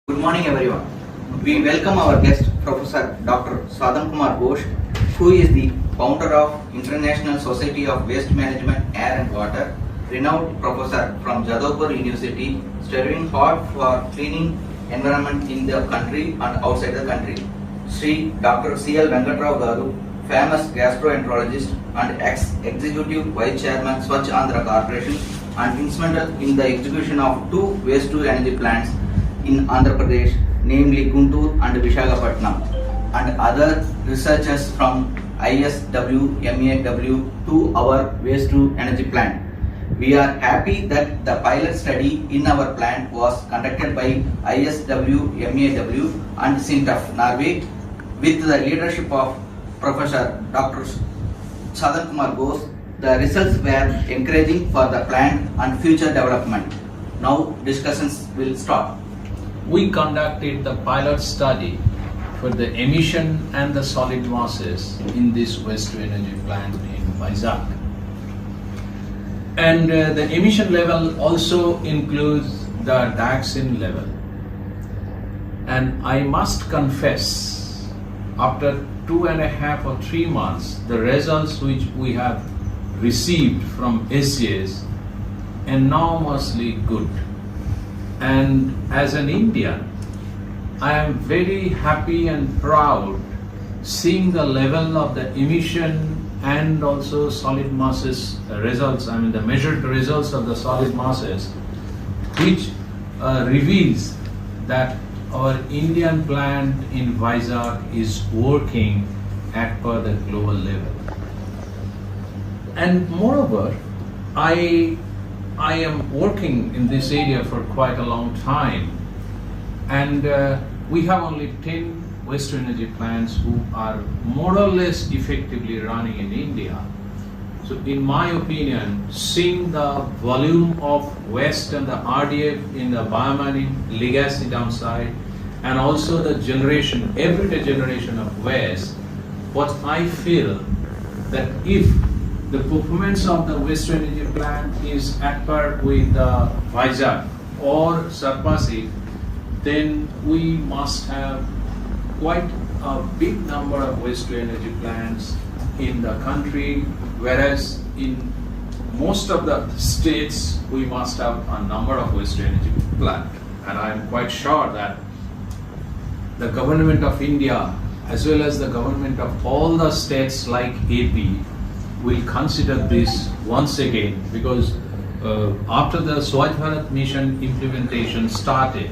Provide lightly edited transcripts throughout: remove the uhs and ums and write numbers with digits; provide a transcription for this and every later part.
Good morning everyone. We welcome our guest Professor Dr. Sadhan who is the founder of International Society of Waste Management Air and Water, renowned professor from Jadavpur University, studying hard for cleaning environment in the country and outside the country. Sri Dr. C.L. Venkatrao Garu, famous gastroenterologist and ex-executive vice chairman Swachh Andhra Corporation and instrumental in the execution of two waste-to-energy plants in Andhra Pradesh, namely Guntur and Visakhapatnam, and other researchers from ISW, MAW to our waste-to-energy plant. We are happy that the pilot study in our plant was conducted by ISW, MAW and SINTEF, Norway, with the leadership of Professor Dr. Sadhan. The results were encouraging for the plant and future development. Now discussions will start. We conducted the pilot study for the emission and the solid masses in this waste-to-energy plant in Vaijak. And the emission level also includes the dioxin level. And I must confess, after 2.5 or 3 months, the results which we have received from SGS enormously good. And as an Indian, I am very happy and proud seeing the level of the emission and also solid masses results, the measured results of the solid masses, which reveals that our Indian plant in Vaijak is working at per the global level. And moreover, I am working in this area for quite a long time, and we have only 10 waste-to-energy plants who are more or less effectively running in India. So in my opinion, seeing the volume of waste and the RDF in the biomining legacy downside, and also the generation, everyday generation of waste, what I feel that if the performance of the waste-to-energy plant is at par with the Vaijak or surpassing, then we must have quite a big number of waste-to-energy plants in the country, whereas in most of the states we must have a number of waste-to-energy plants. And I am quite sure that the government of India as well as the government of all the states like AP will consider this once again, because after the Swachh Bharat mission implementation started,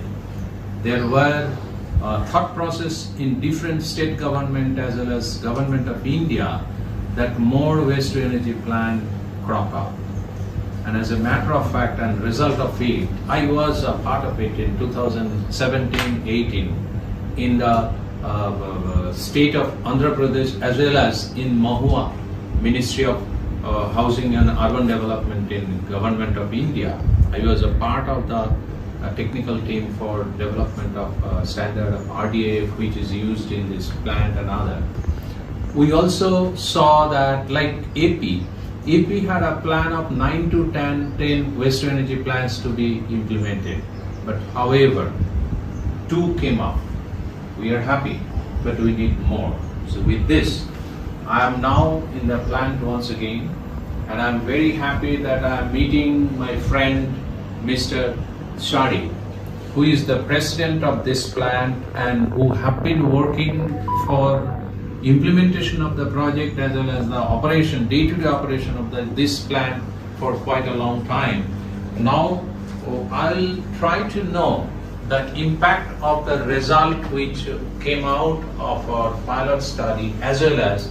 there were thought process in different state government as well as government of India that more waste to energy plant crop up. And as a matter of fact and result of it, I was a part of it in 2017-18 in the state of Andhra Pradesh as well as in Mahua, Ministry of Housing and Urban Development in Government of India. I was a part of the technical team for development of standard of RDF which is used in this plant and other. We also saw that like AP had a plan of 9 to 10 waste to energy plants to be implemented. But however, 2 came up. We are happy, but we need more. So with this, I am now in the plant once again, and I am very happy that I am meeting my friend Mr. Shadi, who is the president of this plant and who have been working for implementation of the project as well as the operation, day-to-day operation of this plant for quite a long time. Now I'll try to know the impact of the result which came out of our pilot study as well as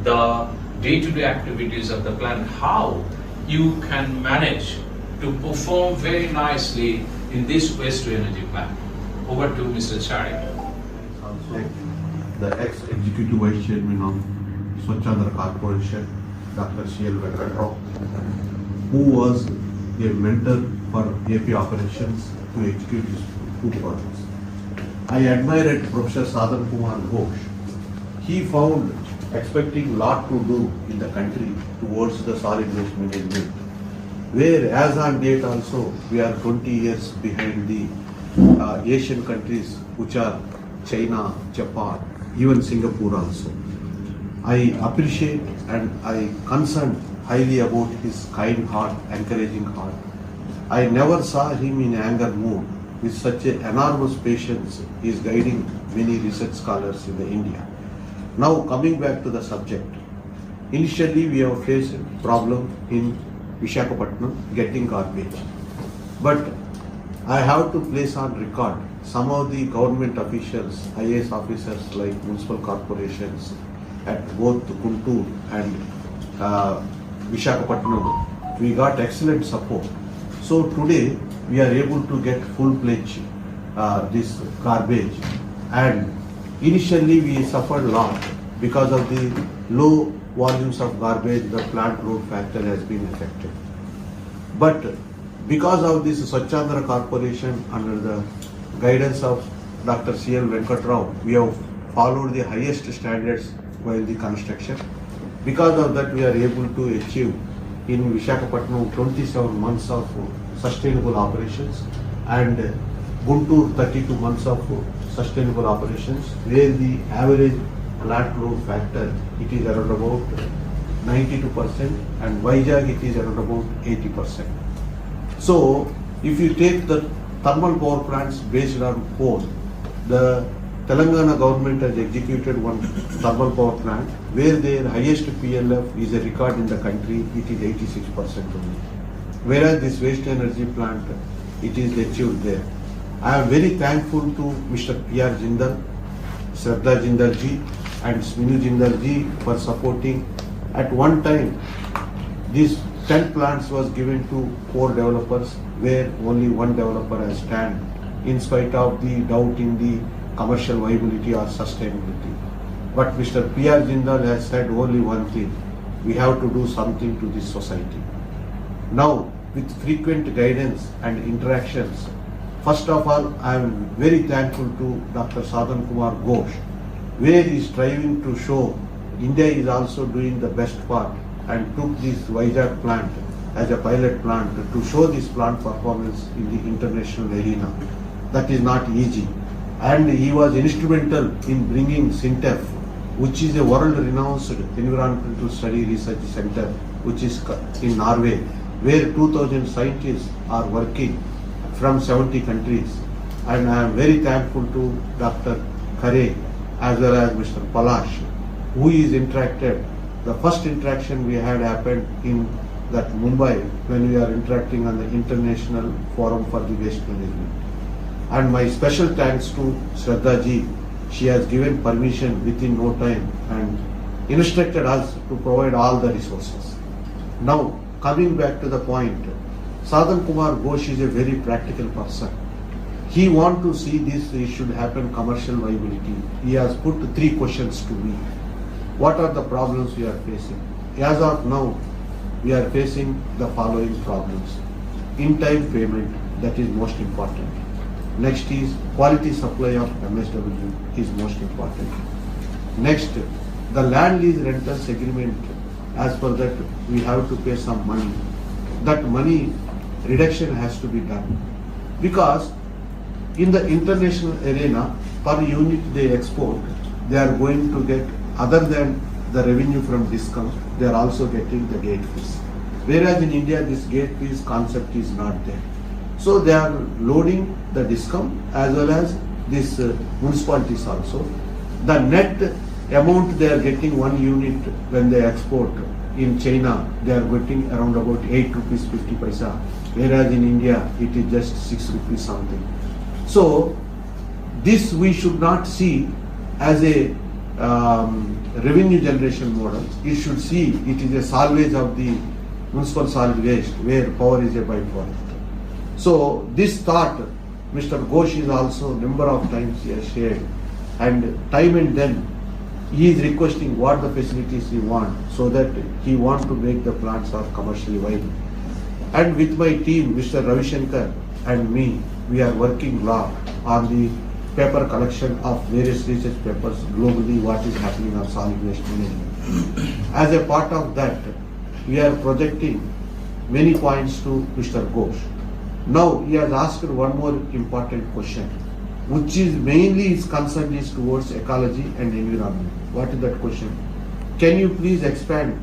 the day-to-day activities of the plant, how you can manage to perform very nicely in this waste-to-energy plant. Over to Mr. Chari. Also, the ex-executive vice chairman of Swachh Andhra Corporation, Dr. C.L. Venkatrao, who was a mentor for AP operations to execute these 2 projects. I admired Professor Sadhan. He found expecting lot to do in the country towards the solid waste management, where as on date also we are 20 years behind the Asian countries which are China, Japan, even Singapore also. I appreciate and I concern highly about his kind heart, encouraging heart. I never saw him in anger mood. With such an enormous patience, he is guiding many research scholars in the India. Now coming back to the subject. Initially we have faced problem in Visakhapatnam getting garbage. But I have to place on record some of the government officials, IAS officers like municipal corporations at both Guntur and Visakhapatnam. We got excellent support. So today we are able to get full-fledged this garbage, and initially we suffered a lot because of the low volumes of garbage. The plant load factor has been affected. But because of this Swachhandra Corporation, under the guidance of Dr. C.L. Venkatrao, we have followed the highest standards while the construction. Because of that, we are able to achieve in Visakhapatnam 27 months of sustainable operations and Guntur 32 months of sustainable operations, where the average plant load factor it is around about 92% and Vaijak it is around about 80%. So if you take the thermal power plants based on coal, the Telangana government has executed one thermal power plant where their highest PLF is a record in the country, it is 86% only. Whereas this waste energy plant, it is achieved there. I am very thankful to Mr. P.R. Jindal, Shraddha Jindal ji and Sminu Jindal ji for supporting. At one time, these 10 plants was given to 4 developers, where only one developer has stand in spite of the doubt in the commercial viability or sustainability. But Mr. P.R. Jindal has said only one thing: we have to do something to this society. Now, with frequent guidance and interactions, first of all, I am very thankful to Dr. Sadhan Kumar Ghosh, where he is striving to show India is also doing the best part and took this Vaijak plant as a pilot plant to show this plant performance in the international arena. That is not easy. And he was instrumental in bringing SINTEF, which is a world-renowned environmental study research center, which is in Norway, where 2,000 scientists are working from 70 countries. And I am very thankful to Dr. Khare as well as Mr. Palash, who is interacted. The first interaction we had happened in that Mumbai when we are interacting on the International Forum for the Waste Management. And my special thanks to Shraddha ji. She has given permission within no time and instructed us to provide all the resources. Now, coming back to the point, Sadhan Kumar Ghosh is a very practical person. He wants to see this should happen commercial viability. He has put 3 questions to me. What are the problems we are facing? As of now, we are facing the following problems. In-time payment, that is most important. Next is quality supply of MSW is most important. Next, the land lease rentals agreement, as per that we have to pay some money. That money reduction has to be done. Because in the international arena, per unit they export, they are going to get, other than the revenue from discount, they are also getting the gate fees. Whereas in India, this gate fees concept is not there. So they are loading the discount as well as this municipalities also. The net amount they are getting 1 unit when they export in China, they are getting around about 8 rupees 50 paisa. Whereas in India, it is just 6 rupees something. So this we should not see as a revenue generation model. You should see it is a salvage of the municipal solid waste where power is a byproduct. So this thought, Mr. Ghosh is also number of times he has shared, and time and then he is requesting what the facilities he wants, so that he wants to make the plants are commercially viable. And with my team, Mr. Ravi Shankar and me, we are working lot on the paper collection of various research papers globally, what is happening on solid waste management. As a part of that, we are projecting many points to Mr. Ghosh. Now he has asked one more important question, which is mainly his concern is towards ecology and environment. What is that question? Can you please expand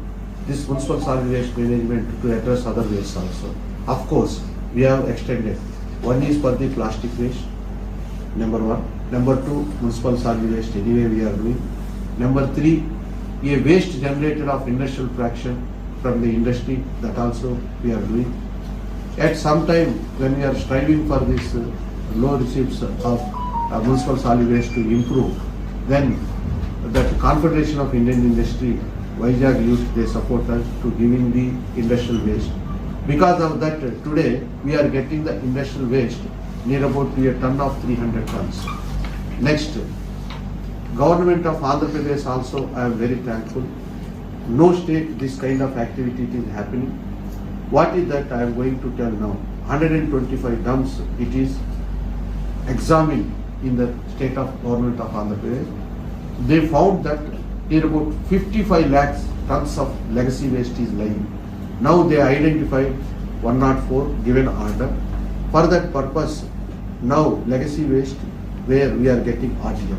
this municipal solid waste management to address other waste also? Of course, we have extended. One is for the plastic waste, number one. Number two, municipal solid waste anyway we are doing. Number three, a waste generated of industrial fraction from the industry, that also we are doing. At some time when we are striving for this low receipts of municipal solid waste to improve, then that Confederation of Indian Industry, Vaijak youth, they support us to giving the industrial waste. Because of that, today we are getting the industrial waste near about to a ton of 300 tons. Next, government of Andhra Pradesh also, I am very thankful. No state this kind of activity is happening. What is that I am going to tell now? 125 dumps it is examined in the state of government of Andhra Pradesh. They found that near about 55 lakhs tons of legacy waste is lying. Now they identified 104, given order. For that purpose, now legacy waste where we are getting RTF.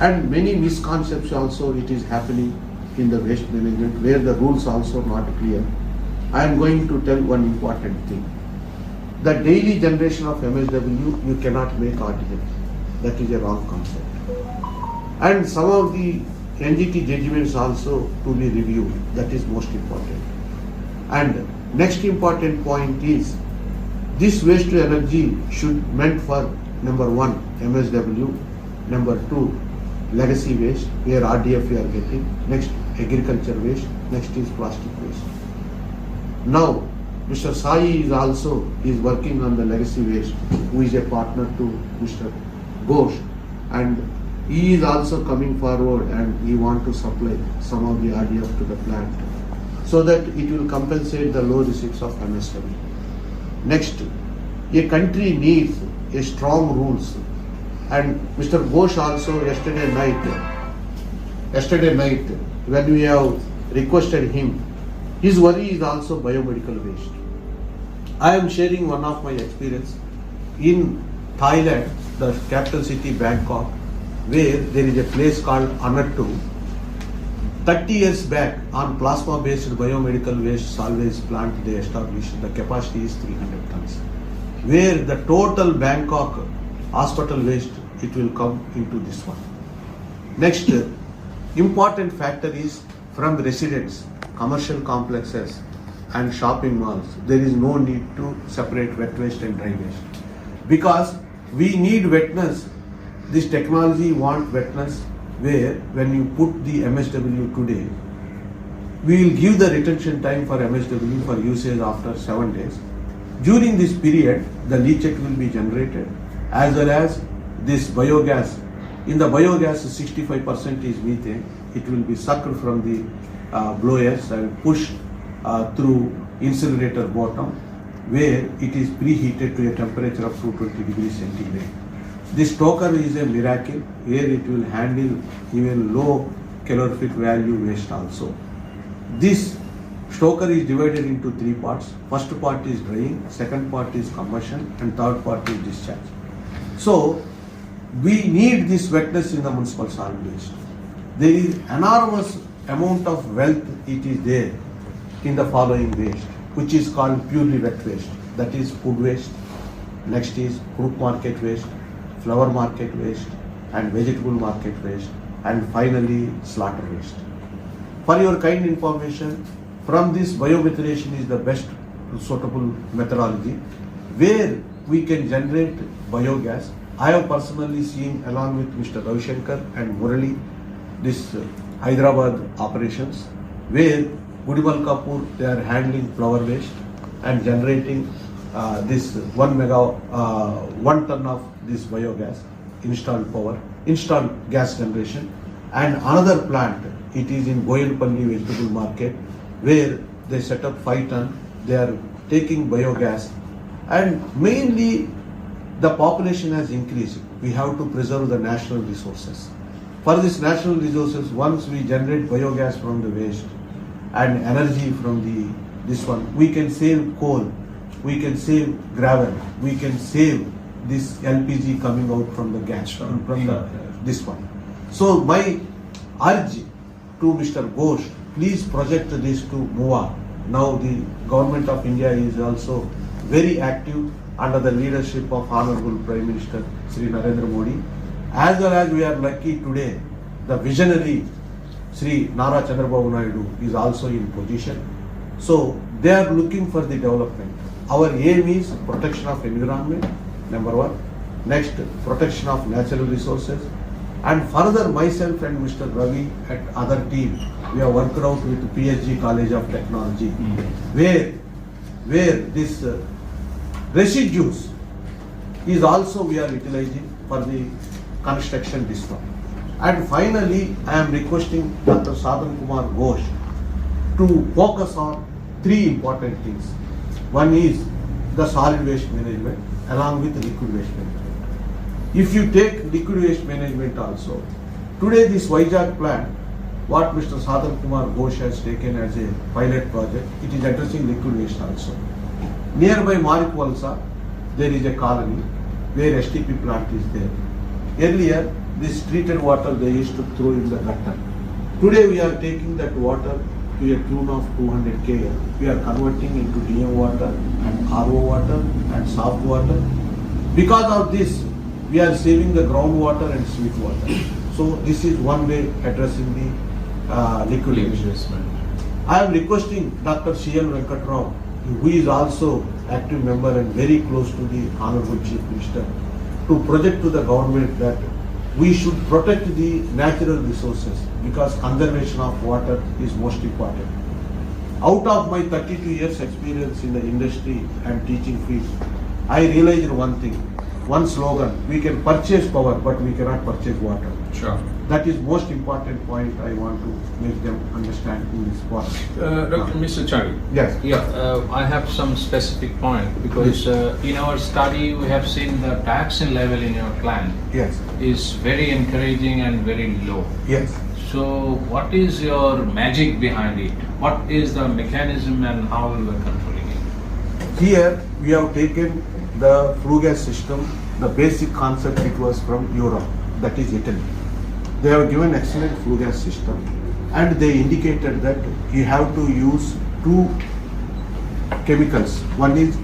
And many misconceptions also it is happening in the waste management where the rules also not clear. I am going to tell one important thing. The daily generation of MSW, you cannot make RTF. That is a wrong concept. And some of the NGT judgments also to be reviewed. That is most important. And next important point is this waste to energy should meant for number one MSW, number two legacy waste where RDF we are getting, next agriculture waste, next is plastic waste. Now Mr. Sai is also working on the legacy waste, who is a partner to Mr. Ghosh, and he is also coming forward and he want to supply some of the RDF to the plant so that it will compensate the low receipts of MSW. Next, a country needs a strong rules, and Mr. Ghosh also yesterday night when we have requested him, his worry is also biomedical waste. I am sharing one of my experience in Thailand, the capital city Bangkok, where there is a place called Anattu. 30 years back, on plasma-based biomedical waste salvage plant they established, the capacity is 300 tons. Where the total Bangkok hospital waste, it will come into this one. Next, important factor is from residents, commercial complexes and shopping malls, there is no need to separate wet waste and dry waste. Because we need wetness, this technology want wetness where when you put the MSW today, we will give the retention time for MSW for usage after 7 days. During this period, the leachate will be generated as well as this biogas. In the biogas, 65% is methane. It will be sucked from the blowers and pushed through incinerator bottom where it is preheated to a temperature of 220 degrees centigrade. This stoker is a miracle where it will handle even low calorific value waste also. This stoker is divided into 3 parts. First part is drying, second part is combustion, and third part is discharge. So we need this wetness in the municipal solid waste. There is enormous amount of wealth it is there in the following waste, which is called purely wet waste. That is food waste, next is fruit market waste, flower market waste, and vegetable market waste, and finally slaughter waste. For your kind information, from this biomethylation is the best suitable methodology where we can generate biogas. I have personally seen along with Mr. Ravi Shankar and Murali this Hyderabad operations where Gudimal Kapoor they are handling flower waste and generating this 1 ton of this biogas, installed gas generation, and another plant it is in Boyalpalli vegetable market where they set up 5 ton, they are taking biogas, and mainly the population has increased. We have to preserve the national resources. For this national resources, once we generate biogas from the waste and energy from this one, we can save coal we can save gravel, we can save this LPG coming out from the gas, this one. So my urge to Mr. Ghosh, please project this to move on. Now the government of India is also very active under the leadership of Honorable Prime Minister Sri Narendra Modi. As well as we are lucky today, the visionary Sri Nara Chandrababu Naidu is also in position. So they are looking for the development. Our aim is protection of environment, number one. Next, protection of natural resources. And further, myself and Mr. Ravi and other team, we have worked out with PSG College of Technology, where this residues is also we are utilizing for the construction this one. And finally, I am requesting Dr. Sadhan Kumar Ghosh to focus on three important things. One is the solid waste management along with liquid waste management. If you take liquid waste management also, today this Vaijak plant, what Mr. Sadhan Kumar Ghosh has taken as a pilot project, it is addressing liquid waste also. Nearby Marikvalsa, there is a colony where STP plant is there. Earlier, this treated water they used to throw in the gutter. Today we are taking that water to a tune of 200 kL. We are converting into DM water and RO water and soft water. Because of this, we are saving the groundwater and sweet water. So this is one way addressing the liquid waste. I am requesting Dr. C.L. Venkatrao, who is also active member and very close to the Honorable Chief Minister, to project to the government that we should protect the natural resources because conservation of water is most important. Out of my 32 years experience in the industry and teaching field, I realized one thing, one slogan, we can purchase power but we cannot purchase water. Sure. That is most important point I want to make them understand in this part. Dr. Mr. Chari. Yes. Yeah, I have some specific point because in our study we have seen the dioxin level in your plant Yes. is very encouraging and very low. Yes. So what is your magic behind it? What is the mechanism and how you are controlling it? Here we have taken the flue gas system, the basic concept it was from Europe, that is Italy. They have given excellent flue gas system and they indicated that you have to use two chemicals. One is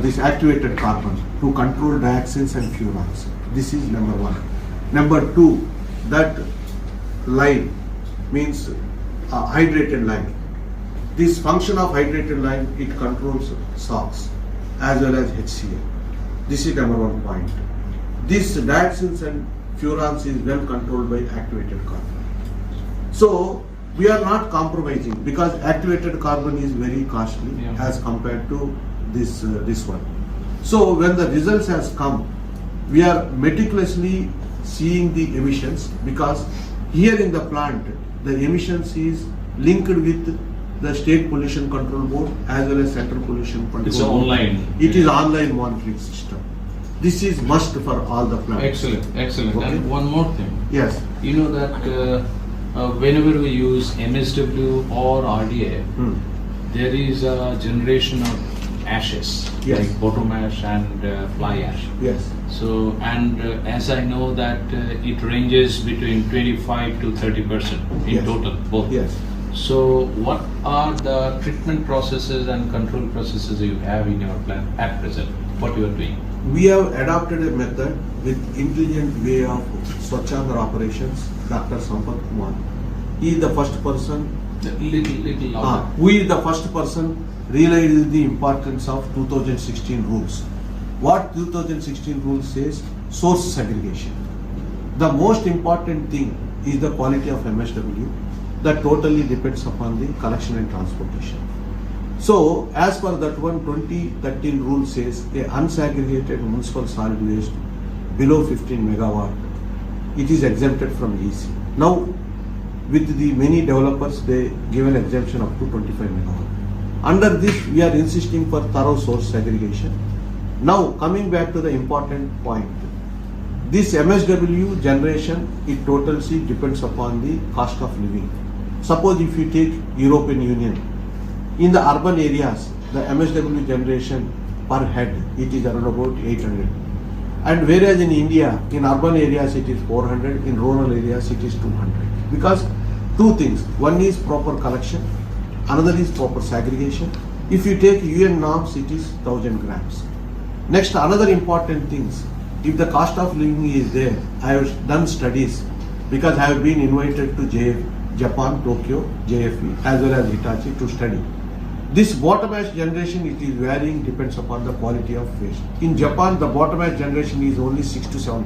this activated carbon to control dioxins and furans. This is number one. Number two, that lime means hydrated lime. This function of hydrated lime, it controls SOx as well as HCl. This is number one point. This dioxins and furans is well controlled by activated carbon. So we are not compromising because activated carbon is very costly as compared to this one. So when the results has come, we are meticulously seeing the emissions because here in the plant the emissions is linked with the State Pollution Control Board as well as Central Pollution Control Board. It's online. It is online monitoring system. This is must for all the plants. Excellent, excellent. Okay. And one more thing. Yes. You know that whenever we use MSW or RDA, there is a generation of ashes, Yes. like bottom ash and fly ash. Yes. So, and as I know that it ranges between 25 to 30% in Yes. total, both. Yes. So, what are the treatment processes and control processes you have in your plant at present? What you are doing? We have adopted a method with intelligent way of Swachhandra operations. Dr. Sampath Kumar, he is the first person. Little louder. Who is the first person realized the importance of 2016 rules. What 2016 rules says? Source segregation. The most important thing is the quality of MSW. That totally depends upon the collection and transportation. So, as per that one, 2013 rule says a unsegregated municipal solid waste below 15 megawatt, it is exempted from EC. Now, with the many developers, they give an exemption up to 25 megawatt. Under this, we are insisting for thorough source segregation. Now, coming back to the important point, this MSW generation, it totally depends upon the cost of living. Suppose if you take European Union, in the urban areas, the MSW generation per head, it is around about 800. And whereas in India, in urban areas it is 400, in rural areas it is 200. Because two things, one is proper collection, another is proper segregation. If you take UN norms, it is 1000 grams. Next, another important things, if the cost of living is there, I have done studies because I have been invited to Japan, Tokyo, JFE as well as Hitachi to study. This bottom ash generation, it is varying, depends upon the quality of waste. In Japan, the bottom ash generation is only 6 to 7%.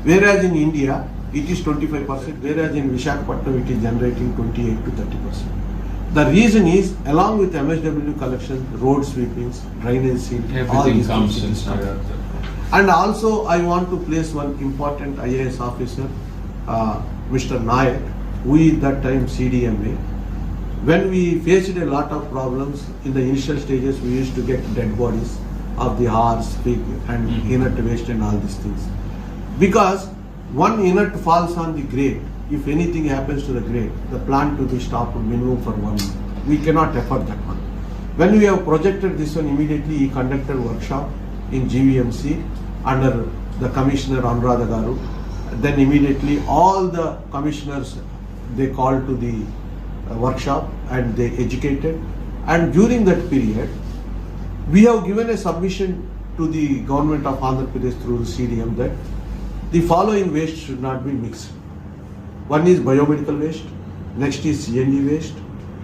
Whereas in India, it is 25%. Whereas in Visakhapatnam, it is generating 28 to 30%. The reason is, along with MSW collection, road sweepings, drainage seal, all Everything these comes things inside. And also, I want to place one important IAS officer, Mr. Nayak, who is that time CDMA. When we faced a lot of problems in the initial stages, we used to get dead bodies of the horse, pig, and inert waste and all these things. Because one inert falls on the grade, if anything happens to the grade, the plant to be stopped minimum for 1 month. We cannot afford that one. When we have projected this one, immediately he conducted a workshop in GVMC under the Commissioner Anuradha Garu. Then immediately all the commissioners, they called to the workshop and they educated. And during that period, we have given a submission to the government of Andhra Pradesh through the CDM that the following waste should not be mixed. One is biomedical waste, next is CNG waste,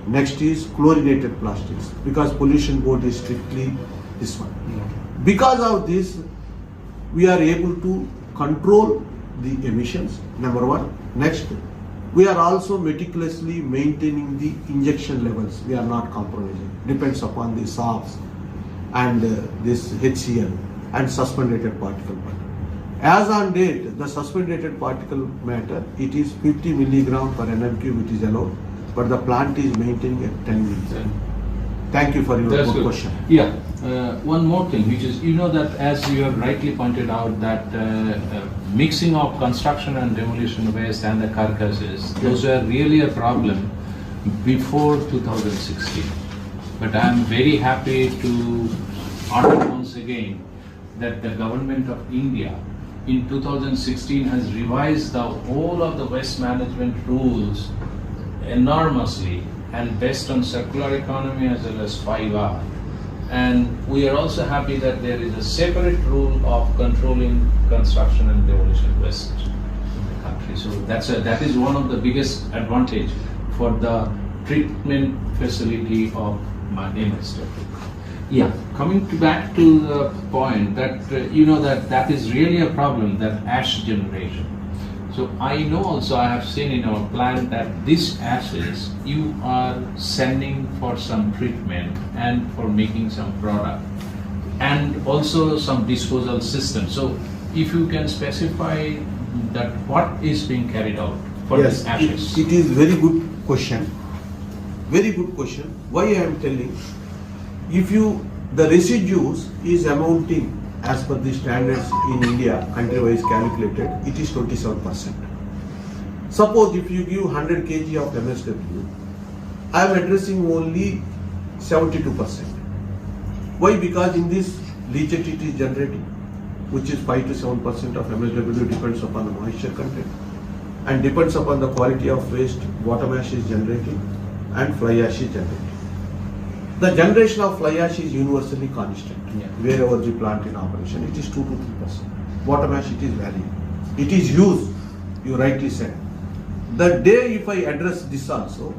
next is chlorinated plastics, because pollution board is strictly this one. Because of this, we are able to control the emissions, number one. Next, we are also meticulously maintaining the injection levels. We are not compromising. Depends upon the SOx and this HCl and suspended particle matter. As on date, the suspended particle matter, it is 50 milligram per NMQ, which is allowed, but the plant is maintaining at 10 milligram. Thank you for your That's good good. question. Yeah, one more thing, which is, you know that as you have rightly pointed out, that mixing of construction and demolition waste and the carcasses, those were really a problem before 2016. But I am very happy to honor once again that the government of India in 2016 has revised the whole of the waste management rules enormously and based on circular economy as well as 5R. And we are also happy that there is a separate rule of controlling construction and demolition waste in the country. So that is one of the biggest advantage for the treatment facility of MSW. Yeah, coming back to the point that you know that is really a problem, that ash generation. So I know also, I have seen in our plant that these ashes you are sending for some treatment and for making some product and also some disposal system. So if you can specify that what is being carried out for Yes, these ashes. it is very good question. Very good question. Why I am telling? If the residues is amounting as per the standards in India, country-wise calculated, it is 27%. Suppose if you give 100 kg of MSW, I am addressing only 72%. Why? Because in this leachate it is generating, which is 5 to 7% of MSW, depends upon the moisture content and depends upon the quality of waste, bottom ash is generating and fly ash is generating. The generation of fly ash is universally constant. Yeah. Wherever the plant in operation, it is 2 to 3%. Bottom ash, it is varying. It is used, you rightly said. The day if I address this also,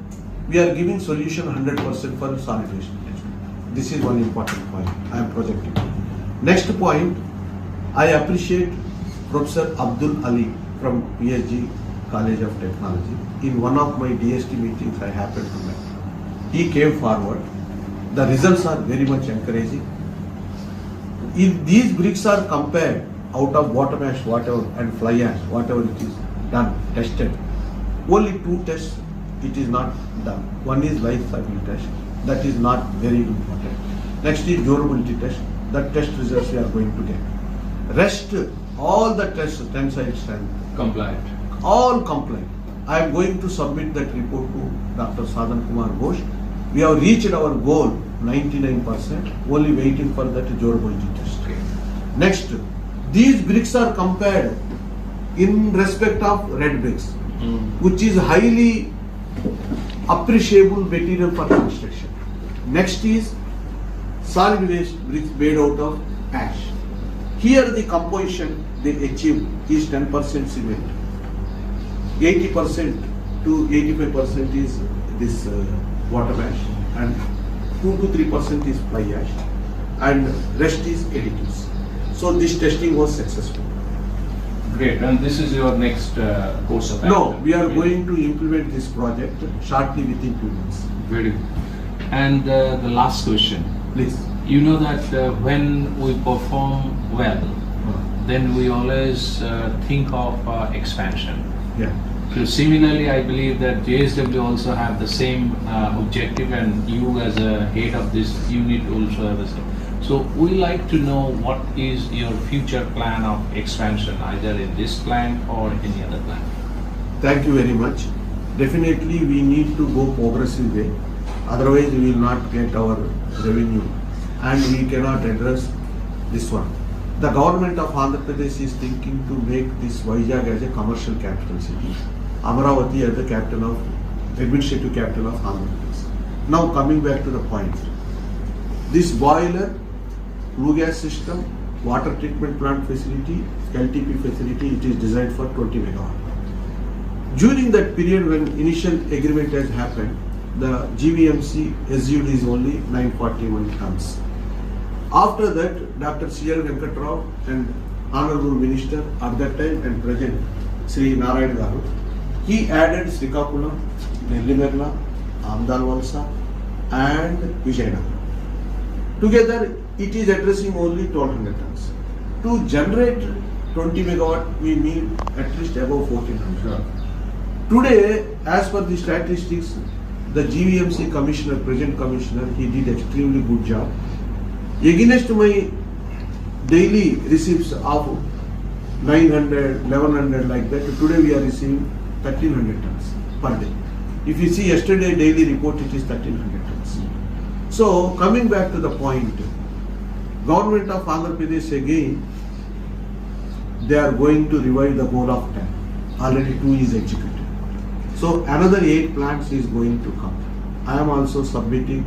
we are giving solution 100% for solid waste management. This is one important point I am projecting. Next point, I appreciate Professor Abdul Ali from PSG College of Technology. In one of my DST meetings I happened to meet. He came forward. The results are very much encouraging. If these bricks are compared out of bottom ash, whatever, and fly ash, whatever it is done, tested, only 2 tests it is not done. One is life cycle test, that is not very important. Next is durability test, that test results we are going to get. Rest, all the tests, tensile strength, Compliant. all compliant. I am going to submit that report to Dr. Sadhan Kumar Ghosh We have reached our goal 99%, only waiting for that durability test. Okay. Next, these bricks are compared in respect of red bricks, which is highly appreciable material for construction. Next is solid waste bricks made out of ash. Here the composition they achieve is 10% cement, 80% to 85% is this water ash, and 2 to 3% is fly ash, and rest is additives. So this testing was successful. Great. And this is your next course of action? No, we are going to implement this project shortly within 2 months. Very good. And the last question. Please. You know that when we perform well, then we always think of expansion. Yeah. So similarly, I believe that JSW also have the same objective, and you as a head of this unit also have the same. So we like to know what is your future plan of expansion, either in this plant or any other plant. Thank you very much. Definitely we need to go progressive way. Otherwise we will not get our revenue and we cannot address this one. The government of Andhra Pradesh is thinking to make this Vaijak as a commercial capital city. Amaravati as the capital of, administrative capital of Andhra Pradesh. Now coming back to the point. This boiler, flue gas system, water treatment plant facility, LTP facility, it is designed for 20 megawatt. During that period when initial agreement has happened, the GVMC SUD is only 941 tons. After that, Dr. C.L. Venkatrao and Honorable Minister at that time and present, Sri Narayan Garu, he added Srikakulam, Nellimerla, Amdalvalsa and Vijayanagar. Together, it is addressing only 1200 tons. To generate 20 megawatt, we need at least above 1400. Today, as per the statistics, the GVMC commissioner, present commissioner, he did extremely good job. Against my daily receipts of 900, 1100 like that, today we are receiving 1300 tons per day. If you see yesterday daily report, it is 1300 tons. So coming back to the point, government of Andhra Pradesh again, they are going to revive the goal of 10. Already 2 is executed. So another 8 plants is going to come. I am also submitting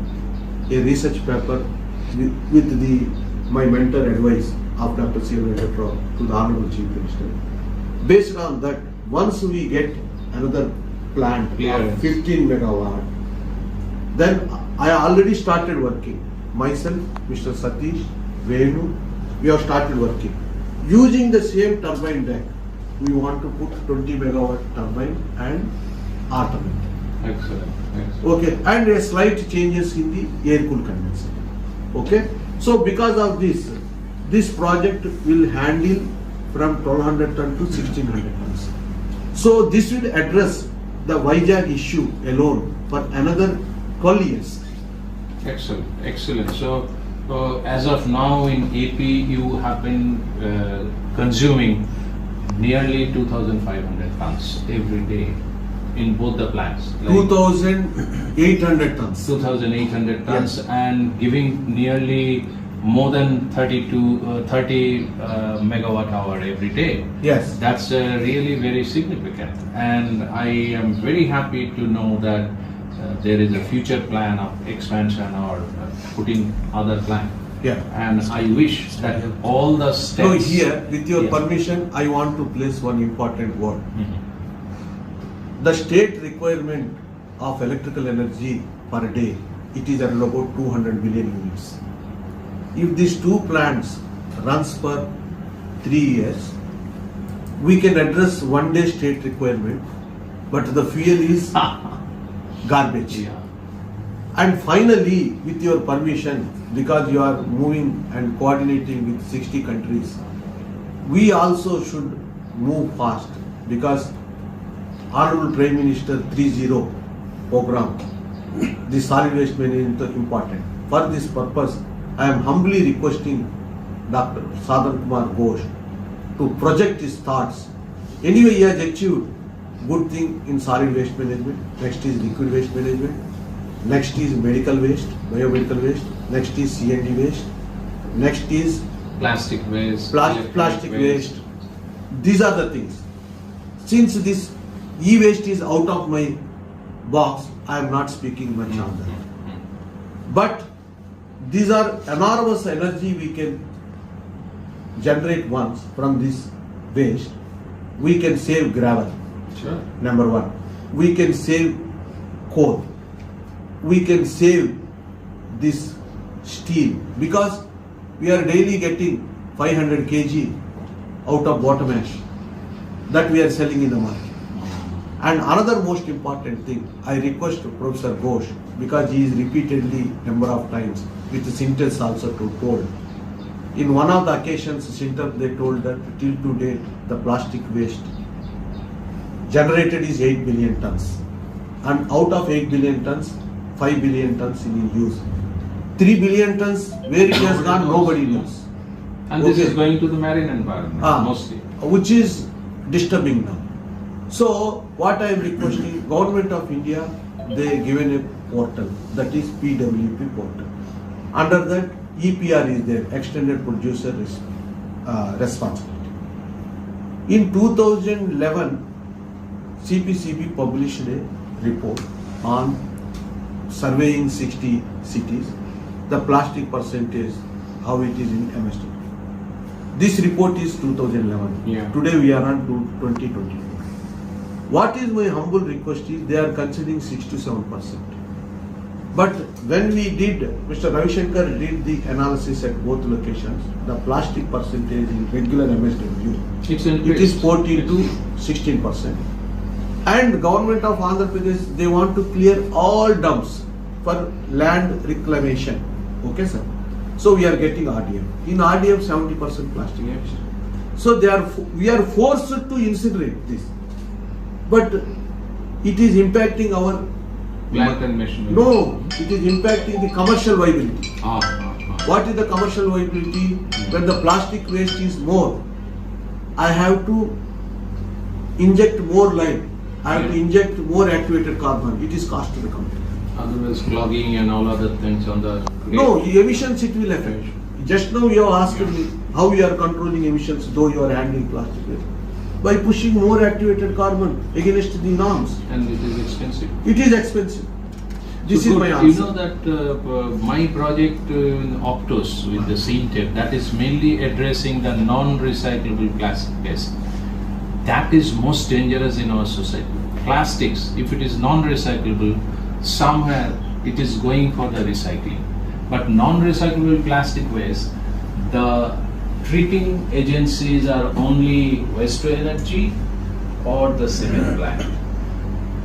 a research paper with my mentor advice of Dr. C. Venkatrao to the Honorable Chief Minister. Based on that, once we get another plant of 15 megawatt, then I already started working. Myself, Mr. Satish, Venu, we have started working. Using the same turbine deck, we want to put 20 megawatt turbine and alternate. Excellent. Excellent. Okay, and a slight changes in the air-cooled condenser. Okay, so because of this project will handle from 1200 ton to 1600 tons. So this will address the Vaijak issue alone for another 12 years. Excellent, excellent. So, as of now in AP, you have been consuming nearly 2,500 tons every day in both the plants. Like 2,800 tons. 2,800 tons, Yes. and giving nearly more than 30 megawatt hour every day. Yes. That's really very significant, and I am very happy to know that there is a future plan of expansion or putting other plant. Yeah. And I wish that all the steps. So here, with your Yes. permission, I want to place one important word. Mhm. The state requirement of electrical energy per day, it is around about 200 billion units. If these 2 plants runs for 3 years, we can address 1 day state requirement, but the fuel is garbage. Yeah. And finally, with your permission, because you are moving and coordinating with 60 countries, we also should move fast, because Honorable Prime Minister 3.0 program, the solid waste management is important. For this purpose, I am humbly requesting Dr. Sadhan Kumar Ghosh to project his thoughts. Anyway, he has achieved good thing in solid waste management. Next is liquid waste management. next is medical waste, biomedical waste, next is C&D waste, next is Plastic waste. plastic waste. These are the things. Since this e-waste is out of my box, I am not speaking much on that. But these are enormous energy we can generate once from this waste. We can save gravel, Sure. number one. We can save coal. We can save this steel because we are daily getting 500 kg out of bottom ash that we are selling in the market. And another most important thing, I request Professor Ghosh, because he is repeatedly number of times with Sintels also told. In one of the occasions, Sintels they told that till to date the plastic waste generated is 8 billion tons, and out of 8 billion tons, 5 billion tons in use. 3 billion tons where it has gone, nobody knows. And this is going to the marine environment mostly. Which is disturbing now. So what I am requesting, Government of India, they given a portal, that is PWP portal. Under that EPR is there, Extended Producer Responsibility. In 2011, CPCB published a report on surveying 60 cities, the plastic percentage, how it is in MSW. This report is 2011. Yeah. Today we are on to 2024. What is my humble request is they are considering 6 to 7%. But when we did, Mr. Ravi Shankar did the analysis at both locations, the plastic percentage in regular MSW, it is 14 to 16%. And government of Andhra Pradesh, they want to clear all dumps for land reclamation. Okay, sir. So we are getting RDM. In RDM, 70% plastic. Yes. So we are forced to incinerate this. But it is impacting our Plant and machinery. No, it is impacting the commercial viability. Ah. What is the commercial viability? When the plastic waste is more, I have to inject more lime. I have to inject more activated carbon. It is cost to the company. Otherwise clogging and all other things on the... No, emissions it will affect. Just now you have asked me how you are controlling emissions though you are handling plastic waste. By pushing more activated carbon against the norms. And it is expensive. It is expensive. This So is good. my answer. You know that my project in Optos with the CTEP, that is mainly addressing the non-recyclable plastic waste. That is most dangerous in our society. Plastics, if it is non-recyclable, somewhere it is going for the recycling. But non-recyclable plastic waste, the treating agencies are only waste to energy or the cement plant.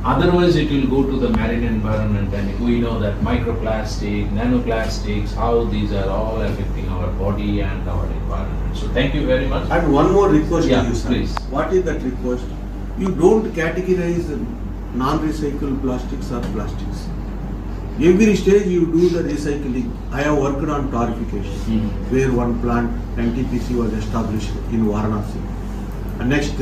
Otherwise it will go to the marine environment, and we know that microplastic, nanoplastics, how these are all affecting our body and our environment. So thank you very much. And one more request Yeah, to you, sir. please. What is that request? You don't categorize non-recyclable plastics or plastics. Every stage you do the recycling. I have worked on torrefication, where one plant, NTPC, was established in Varanasi. And next,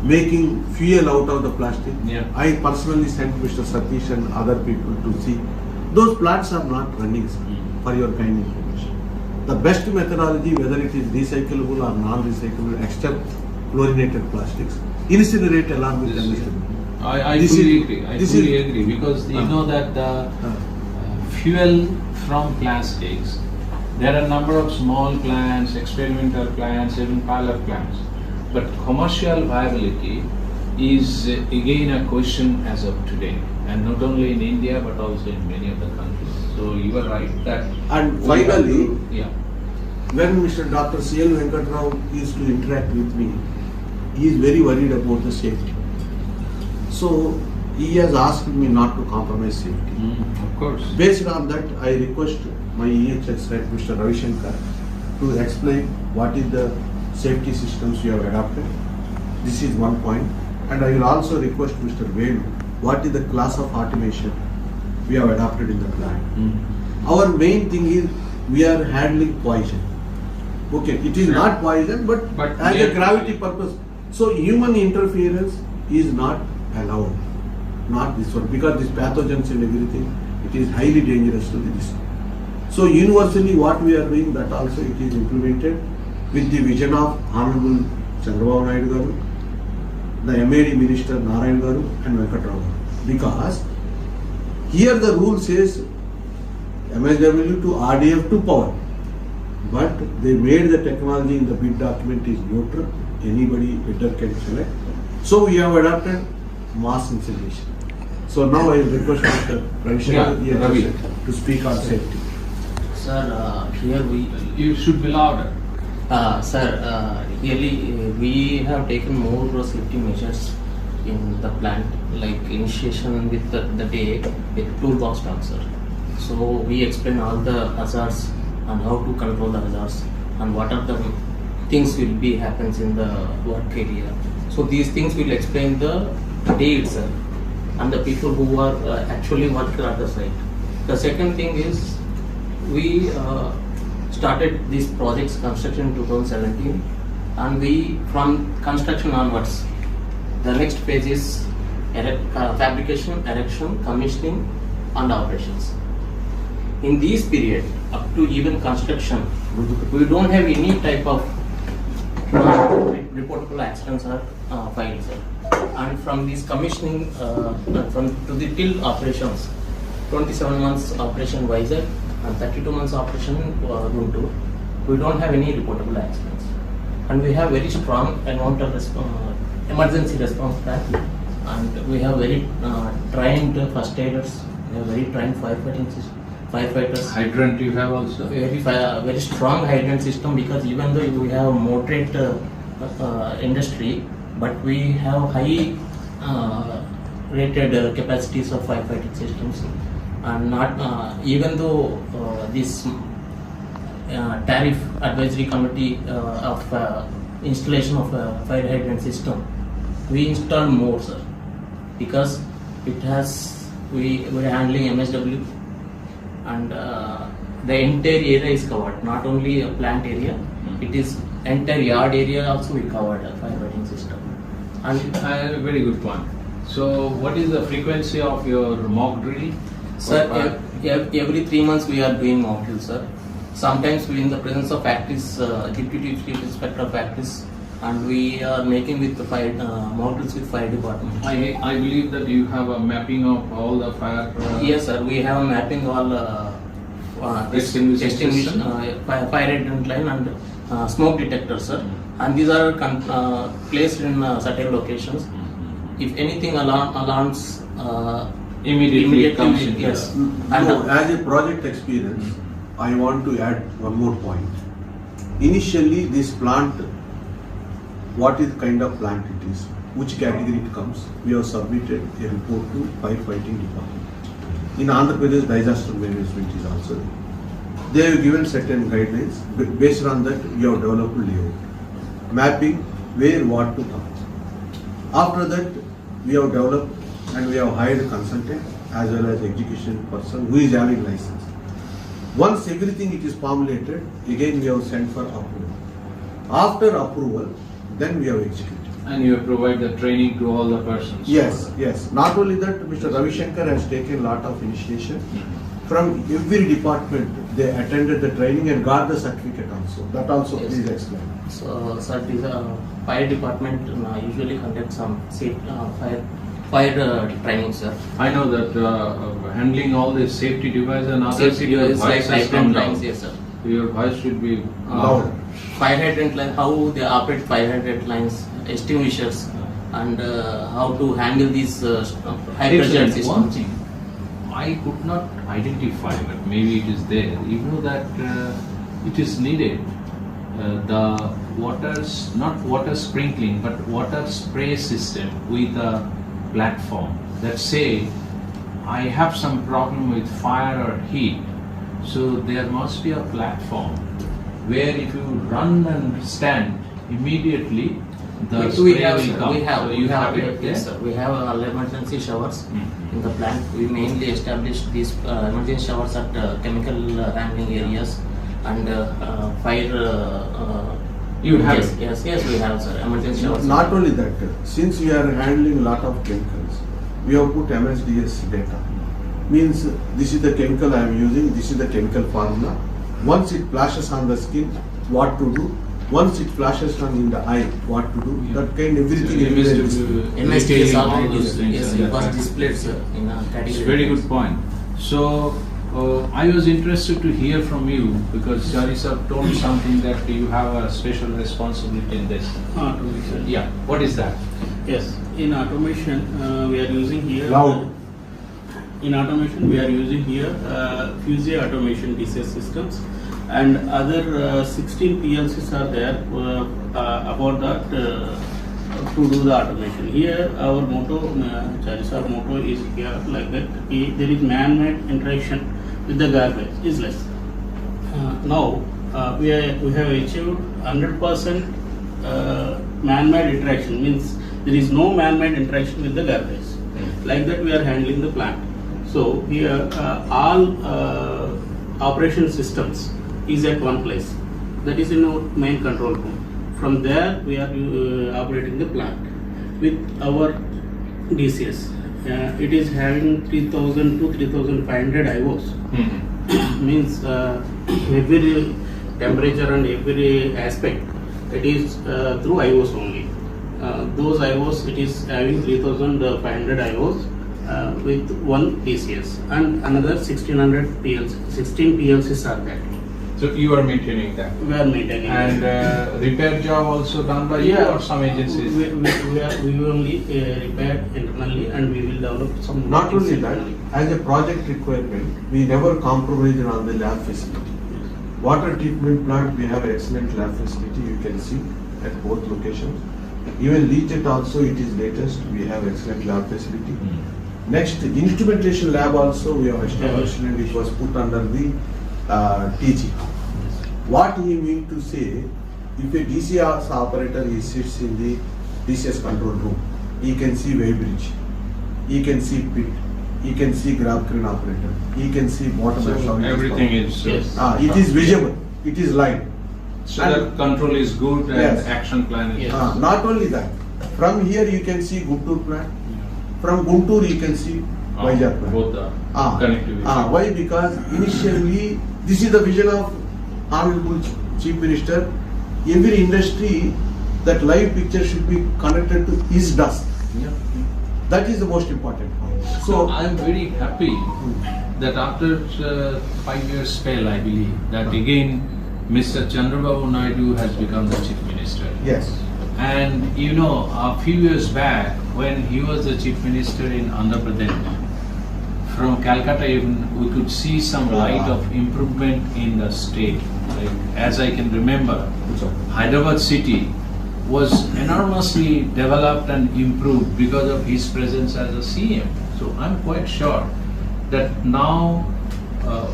making fuel out of the plastic. Yeah. I personally sent Mr. Satish and other people to see. Those plants are not running, sir, for your kind information. The best methodology, whether it is recyclable or non-recyclable, except fluorinated plastics, incinerate along with chemistry. I This fully is- agree. I this fully is- agree, because you know that the fuel from plastics, there are a number of small plants, experimental plants, even pilot plants. But commercial viability is again a question as of today, and not only in India but also in many of the countries. So you are right that. And we have finally, to- yeah. when Mr. Dr. C.L. Venkatrao used to interact with me, he is very worried about the safety. So he has asked me not to compromise safety. Of course. Based on that, I request my EHS head, Mr. Ravi Shankar, to explain what is the safety systems you have adopted. This is one point. And I will also request Mr. Venu, what is the class of automation we have adopted in the plant. Our main thing is we are handling poison. Okay, it is not poison, but as a gravity purpose. So human interference is not allowed. Not this one, because these pathogens and everything, It is highly dangerous to this. So universally what we are doing, that also it is implemented with the vision of Honorable Chandrababu Naidu Garu, the MAD Minister Narayan Garu and Venkatrao Garu. Because here the rule says MSW to RDF to power. But they made the technology in the bid document is neutral. Anybody bidder can select. So we have adopted mass incineration. So now I request Mr. Ravi to speak on safety. Sir, here You should be louder. sir, really we have taken more safety measures in the plant, like initiation with the day with toolbox talk, sir. So we explain all the hazards and how to control the hazards and what are the things will be happens in the work area. So these things will explain the day itself and the people who are actually working at the site. The second thing is we started these projects construction in 2017 and we from construction onwards the next phase is fabrication, erection, commissioning and operations. In this period up to even construction we don't have any type of reportable accidents or filed, sir. And from this commissioning from to the till operations 27 months operation Vaijak and 32 months operation Guntur, we don't have any reportable accidents. And we have very strong amount of emergency response plan and we have very trained first aiders, we have very trained firefighters. Hydrant you have also? Very strong hydrant system because even though we have moderate industry, but we have high rated capacities of firefighting systems. And not even though this tariff advisory committee of installation of a fire hydrant system, we install more, sir, because it has we are handling MSW and the entire area is covered, not only a plant area, it is entire yard area also we covered a firefighting system. And Very good point. So what is the frequency of your mock drill? sir, every 3 months we are doing mock drill, sir. Sometimes we in the presence of factories, deputy chief inspector of factories, and we are making with the fire mock drills with fire department. I believe that you have a mapping of all the fire. Yes, sir. We have a mapping all Extinguishing fire hydrant line and smoke detectors, sir. And these are placed in certain locations. If anything alarms, Immediately comes in. yes. No, as a project experience, I want to add one more point. Initially, this plant, what is kind of plant it is, which category it comes, we have submitted a report to firefighting department. In Andhra Pradesh, disaster management is also there. They have given certain guidelines. Based on that, we have developed layout, mapping where what to come. After that, we have developed and we have hired a consultant as well as execution person who is having license. Once everything it is formulated, again we have sent for approval. After approval, then we have executed. And you provide the training to all the persons. Yes, yes. Not only that, Mr. Ravi Shankar has taken a lot of initiation. From every department, they attended the training and got the certificate also. That also, Yes. please explain. So, sir, this fire department usually conduct some fire training, sir. I know that handling all the safety devices and others, Safety your devices like voice has hydrant come down. lines, yes, sir. Your voice should be Louder. Fire hydrant line, how they operate fire hydrant lines, extinguishers, and how to handle these high pressure Excellent. One systems. thing I could not identify, but maybe it is there. You know that it is needed. The waters, not water sprinkling, but water spray system with a platform that say, I have some problem with fire or heat. So there must be a platform where if you run and stand, immediately the spray will come. So you have it, yes, sir. We have emergency showers in the plant. We mainly establish these emergency showers at chemical handling areas and fire. You have yes, it. yes, we have, sir. Emergency showers. Not only that, since we are handling lot of chemicals, we have put MSDS data. means this is the chemical I am using, this is the chemical formula. Once it flashes on the skin, what to do? Once it flashes on in the eye, what to do? That kind everything. MST is already all those displayed. things, Yes, yeah. it was displayed, sir, in a category. It's a very good point. So, I was interested to hear from you because Jari sir told something that you have a special responsibility in this. Automation. Yeah, what is that? Yes, in automation, we are using here. Loud. In automation, we are using here Fuse automation DCS systems, and other 16 PLCs are there about that to do the automation. Here, our motto, our motto is here like that. There is man-made interaction with the garbage is less. Now we have achieved 100% man-made interaction, means there is no man-made interaction with the garbage. Like that we are handling the plant. So here all operation systems is at one place. That is in our main control room. From there we are operating the plant with our DCS. It is having 3000 to 3500 IOs. Means every temperature and every aspect it is through IOs only. Those IOs it is having 3500 IOs with one DCS and another 1600 PLC. 16 PLCs are there. So you are maintaining that. We are maintaining. And repair job also done by you or some agencies? We will only repair internally and we will develop some. Not only that, internally. as a project requirement, we never compromise on the lab facility. Water treatment plant, we have excellent lab facility, you can see at both locations. Even Leachate also, it is latest, we have excellent lab facility. Next, instrumentation lab also we have established and it was put under the TG. What he mean to say, if a DCS operator he sits in the DCS control room, he can see weigh bridge, he can see pit, he can see grab crane operator, he can see bottom edge. how it Everything powered. is. Yes. It is visible, it is live. So that control is good and Yes. action plan is. Yes. Not only that, from here you can see Guntur plant, from Guntur you can see Vaijak plant. Both the connectivity. Why? Because initially, this is the vision of Honorable Chief Minister. Every industry, that live picture should be connected to his desk. Yeah. That is the most important point. So I am very happy that after 5 years spell, I believe that again Mr. Chandrababu Naidu has become the Chief Minister. Yes. And you know, a few years back when he was the Chief Minister in Andhra Pradesh, from Calcutta even we could see some light of improvement in the state. Like, as I can remember, Hyderabad city was enormously developed and improved because of his presence as a CM. So I'm quite sure that now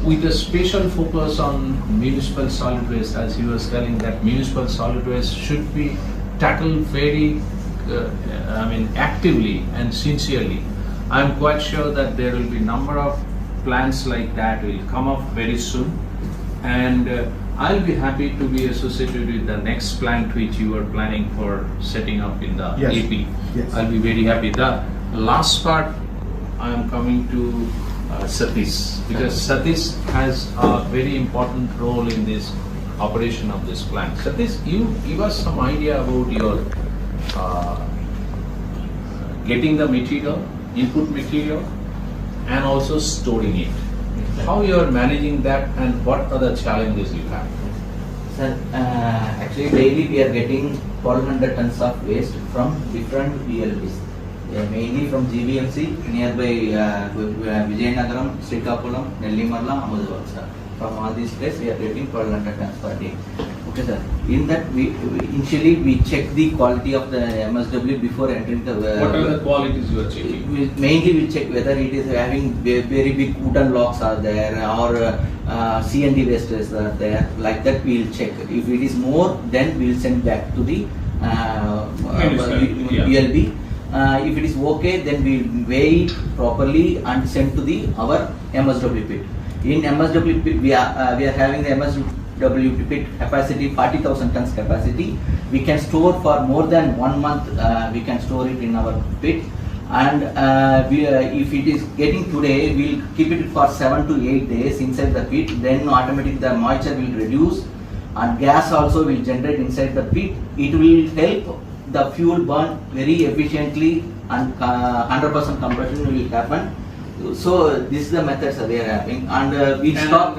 with a special focus on municipal solid waste, as he was telling that municipal solid waste should be tackled very actively and sincerely. I'm quite sure that there will be number of plans like that will come up very soon, and I'll be happy to be associated with the next plant which you are planning for setting up in the Yes. AP. Yes. I'll be very happy. The last part I am coming to Satish, because Satish has a very important role in this operation of this plant. Satish, you give us some idea about your getting the material, input material, and also storing it. How you are managing that, and what are the challenges you have? Sir, actually daily we are getting 1200 tons of waste from different VLPs. Mainly from GVMC nearby Vijayanagaram, Srikakulam, Nellimarla, Ahmedabad, sir. From all these places we are getting 1200 tons per day. Okay, sir. In that we initially we check the quality of the MSW before entering the. What are the qualities you are checking? Mainly we check whether it is having very big wooden blocks are there or C&D wastes are there. Like that we will check. If it is more, then we will send back to the VLB. If it is okay, then we will weigh it properly and send to the our MSW pit. In MSW pit, we are having the MSW pit capacity 40,000 tons capacity. We can store for more than 1 month. We can store it in our pit. And if it is getting today, we'll keep it for 7 to 8 days inside the pit. Then automatically the moisture will reduce, and gas also will generate inside the pit. It will help the fuel burn very efficiently, and 100% combustion will happen. So this is the methods that they are having, and we stop.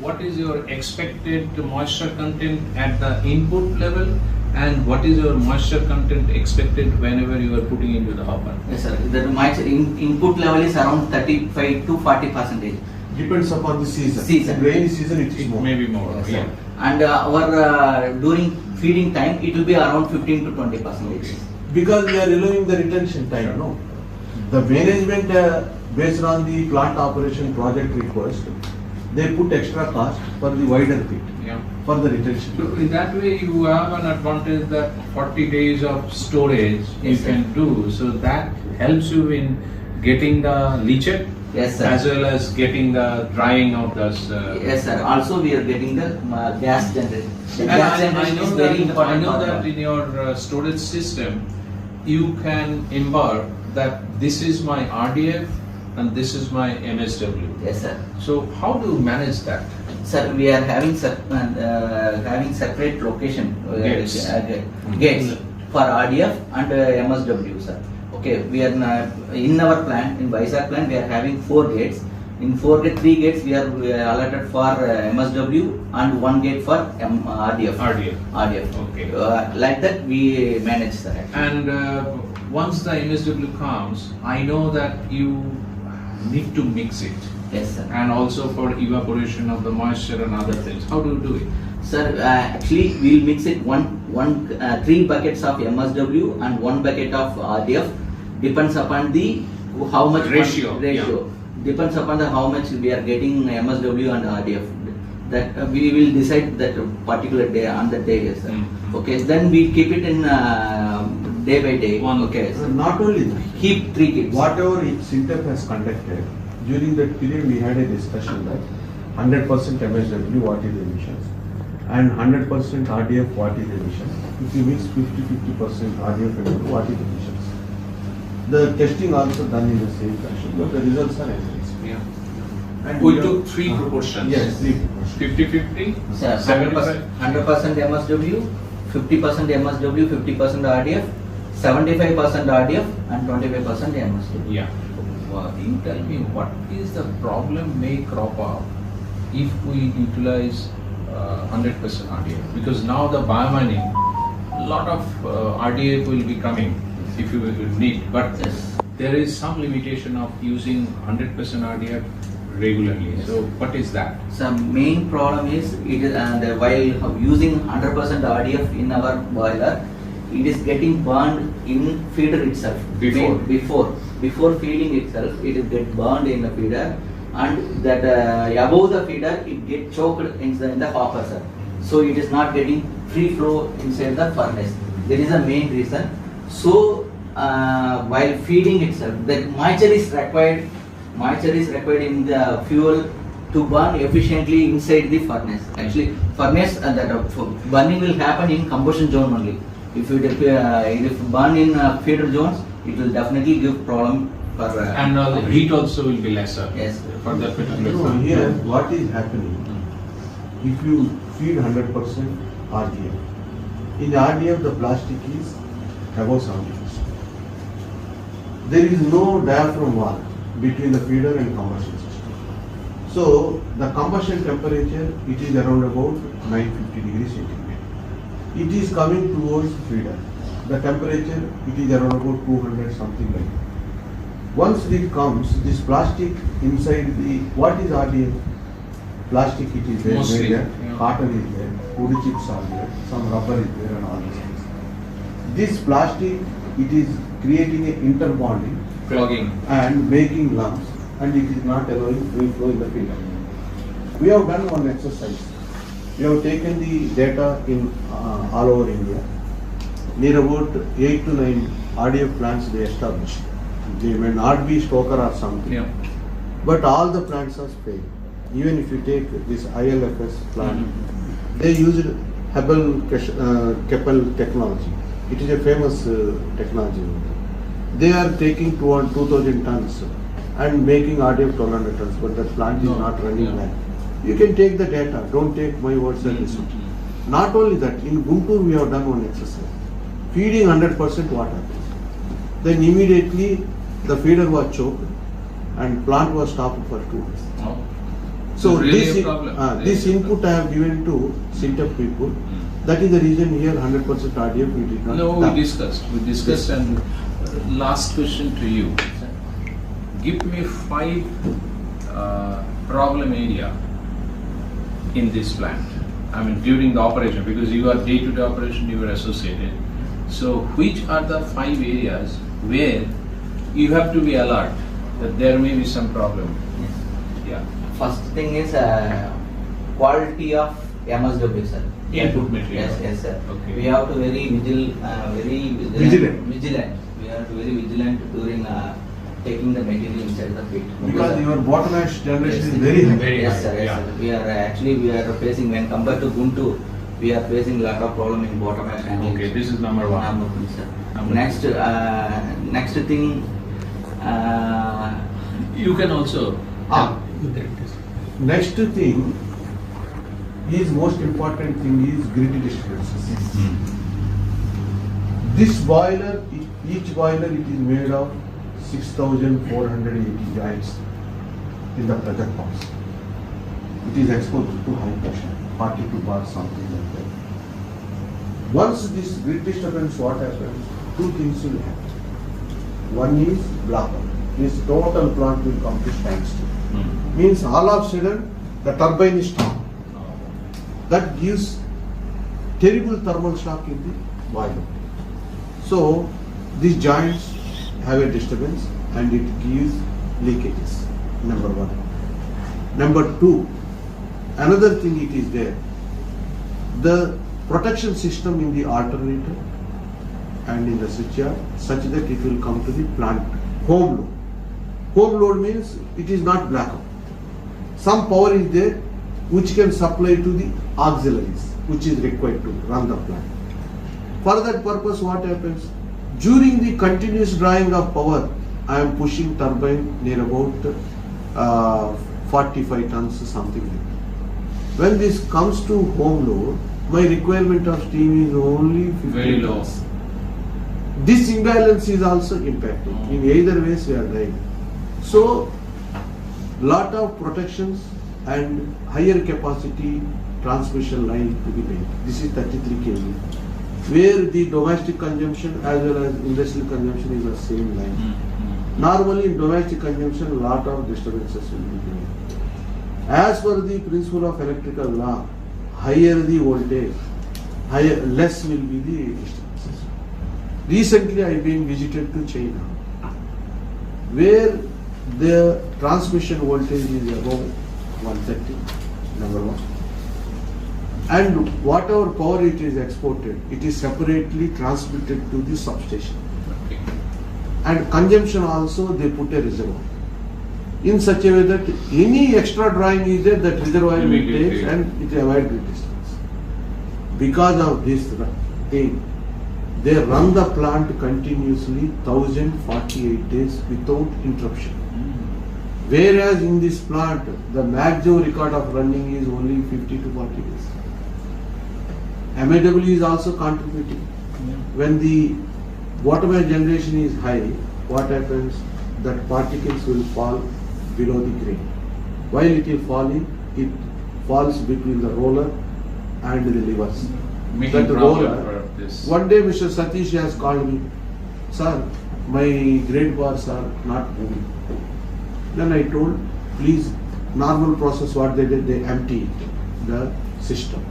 What is your expected moisture content at the input level, and what is your moisture content expected whenever you are putting into the hopper? Yes, sir. The moisture input level is around 35 to 40%. Depends upon the season. Season. In rainy season it is It more. may be more. Yes, Yeah. sir. And our during feeding time, it will be around 15 to 20%. Okay. Because we are allowing the retention time, no? The management, based on the plant operation project request, they put extra cost for the wider pit, Yeah. for the retention. So in that way, you have an advantage that 40 days of storage you Yes, sir. can do. So that helps you in getting the leachate Yes, sir. as well as getting the drying of this. Yes, sir. Also, we are getting the gas generator. The And gas I generation is know very that, important. I know for that the- in your storage system, you can embark that this is my RDF and this is my MSW. Yes, sir. So how do you manage that? Sir, we are having separate location Gates. gates for RDF and MSW, sir. Okay, we are in our plant, in Vaijak plant, we are having 4 gates. In 3 gates we are allotted for MSW and 1 gate for RDF. RDF. Okay. Like that we manage that. And once the MSW comes, I know that you need to mix it, Yes, sir. and also for evaporation of the moisture and other things. How do you do it? Sir, actually we'll mix it 3 buckets of MSW and 1 bucket of RDF. Depends upon the how much Ratio, Depends upon the how much we are getting MSW and RDF. That we will decide that particular day on the day, yes, sir. Mhm. Okay, then we keep it in day by day. One. Okay, Not only that, keep 3 kits. whatever Sintef has conducted, during that period we had a discussion that 100% MSW what is emissions and 100% RDF what is emissions. If you mix 50% RDF and what is emissions. The testing also done in the same fashion, but the results are excellent. Yeah. And We are- took 3 proportions. Yes, 3 proportions. 50-50, Sir, 100% MSW, 50% MSW, 50% RDF, 75% RDF, and 25% MSW. Yeah. You tell me, what is the problem may crop up if we utilize 100% RDF? Because now the biomining, a lot of RDF will be coming if you will need, but Yes. there is some limitation of using 100% RDF regularly. Yes. So what is that? So main problem is it is while using 100% RDF in our boiler, it is getting burned in feeder itself. Before feeding itself, it is get burned in the feeder, and that above the feeder it get choked in the hopper, sir. So it is not getting free flow inside the furnace. That is the main reason. So while feeding itself, the moisture is required. Moisture is required in the fuel to burn efficiently inside the furnace. Actually, furnace burning will happen in combustion zone only. If burn in feeder zones, it will definitely give problem for. And heat also will be lesser. Yes. For that particular. No, here what is happening, if you feed 100% RDF, in RDF the plastic is above 70%. There is no diaphragm wall between the feeder and combustion system. So the combustion temperature, it is around about 950 degrees centigrade. It is coming towards feeder. The temperature, it is around about 200 something like that. Once it comes, this plastic inside the, what is RDF? Plastic it is there, Mostly, there, yeah. cotton is there, wood chips are there, some rubber is there and all these things. This plastic, it is creating a interbonding Clogging. and making lumps, and it is not allowing free flow in the feeder. We have done one exercise. We have taken the data in all over India. Near about 8 to 9 RDF plants they established. They may not be Stoker or something, Yeah. but all the plants are failed. Even if you take this ILFS plant, they used Keppel technology. It is a famous technology. They are taking 2,000 tons and making RDF 1,200 tons, but the plant is No, not running yeah. well. You can take the data, don't take my words as this. Not only that, in Guntur we have done one exercise. Feeding 100% water. Then immediately the feeder was choked and plant was stopped for 2 days. Oh. So Really this, a problem. this input I have given to Sintep people. That is the reason here 100% RDF we did not. No, done. we discussed and last question to you. Give me 5 problem area in this plant. I mean during the operation, because you are day-to-day operation, you were associated. So which are the 5 areas where you have to be alert that there may be some problem? Yeah. First thing is quality of MSW, sir. Input material. Yes, sir. Okay. We have to very Vigilant. We have to very vigilant during taking the material inside the pit. Because your bottom ash generation is very high. Very Yes, high, sir. Yes, yeah. sir. We are facing, when compared to Guntur, we are facing lot of problem in bottom ash handling. Okay, this is number 1. Number one, sir. Number Next thing. You can also. Next thing is most important thing is grid disturbances. This boiler, each boiler it is made of 6,480 joints in the pressure pumps. It is exposed to high pressure, 42 bar, something like that. Once this grid disturbance, what happens? 2 things will happen. One is blackout. This total plant will come to standstill. Means all of a sudden the turbine is stopped. That gives terrible thermal shock in the boiler. So these joints have a disturbance and it gives leakages. Number 1. Number 2, another thing it is there. The protection system in the alternator and in the switchyard such that it will come to the plant home load. Home load means it is not blackout. Some power is there which can supply to the auxiliaries which is required to run the plant. For that purpose, what happens? During the continuous drawing of power, I am pushing turbine near about 45 tons, something like that. When this comes to home load, my requirement of steam is only 50 Very low. tons. This imbalance is also impacting. In either ways we are dying. So, lot of protections and higher capacity transmission line to be made. This is 33 kV. Where the domestic consumption as well as industrial consumption is the same line. Normally in domestic consumption, lot of disturbances will be there. As per the principle of electrical law, higher the voltage, less will be the disturbances. Recently I have been visited to China, where the transmission voltage is above 130, number 1. And whatever power it is exported, it is separately transmitted to the substation. Okay. And consumption also they put a reservoir. In such a way that any extra drawing is there, that reservoir will Immediately. take and it avoid grid disturbance. Because of this thing, they run the plant continuously 1048 days without interruption. Whereas in this plant, the maximum record of running is only 50 to 40 days. MAW is also contributing. When the bottom air generation is high, what happens? That particles will fall below the grain. While it is falling, it falls between the roller and the levers. Making That problem roller, for this. one day Mr. Satish has called me, sir, my grade bars are not moving. Then I told, please, normal process what they did, they emptied the system.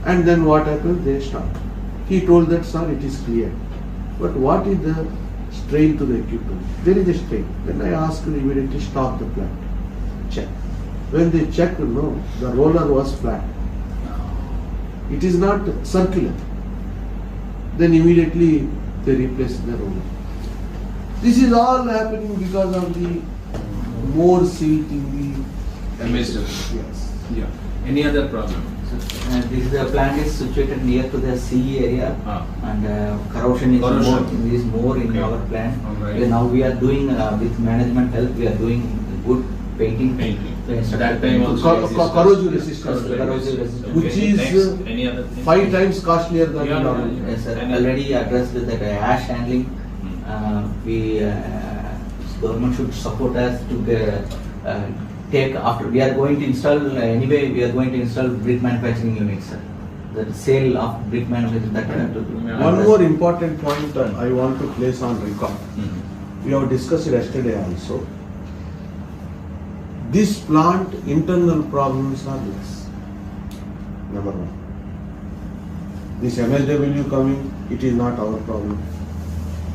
And then what happened, they stopped. He told that, sir, it is clear. But what is the strain to the equipment? There is a strain. Then I asked to immediately stop the plant. Check. When they checked, no, the roller was flat. It is not circular. Then immediately they replaced the roller. This is all happening because of the more silt in the MSW. Yes. Yeah. Any other problem? This plant is situated near to the sea area, and corrosion is more in Okay. our plant. Alright. Now we are doing with management help. We are doing good painting. So instead That of time painting, also corrosive resistance, corrosive resistance. which is Next, any other thing? 5 times costlier than Yeah, normal. yeah, Yes, sir. Any- Already addressed with that ash handling. We government should support us to take after. We are going to install anyway. We are going to install brick manufacturing units, sir. The sale of brick manufacturing. One more important point I want to place on record. We have discussed yesterday also. This plant internal problems are less. Number one. This MSW coming, it is not our problem.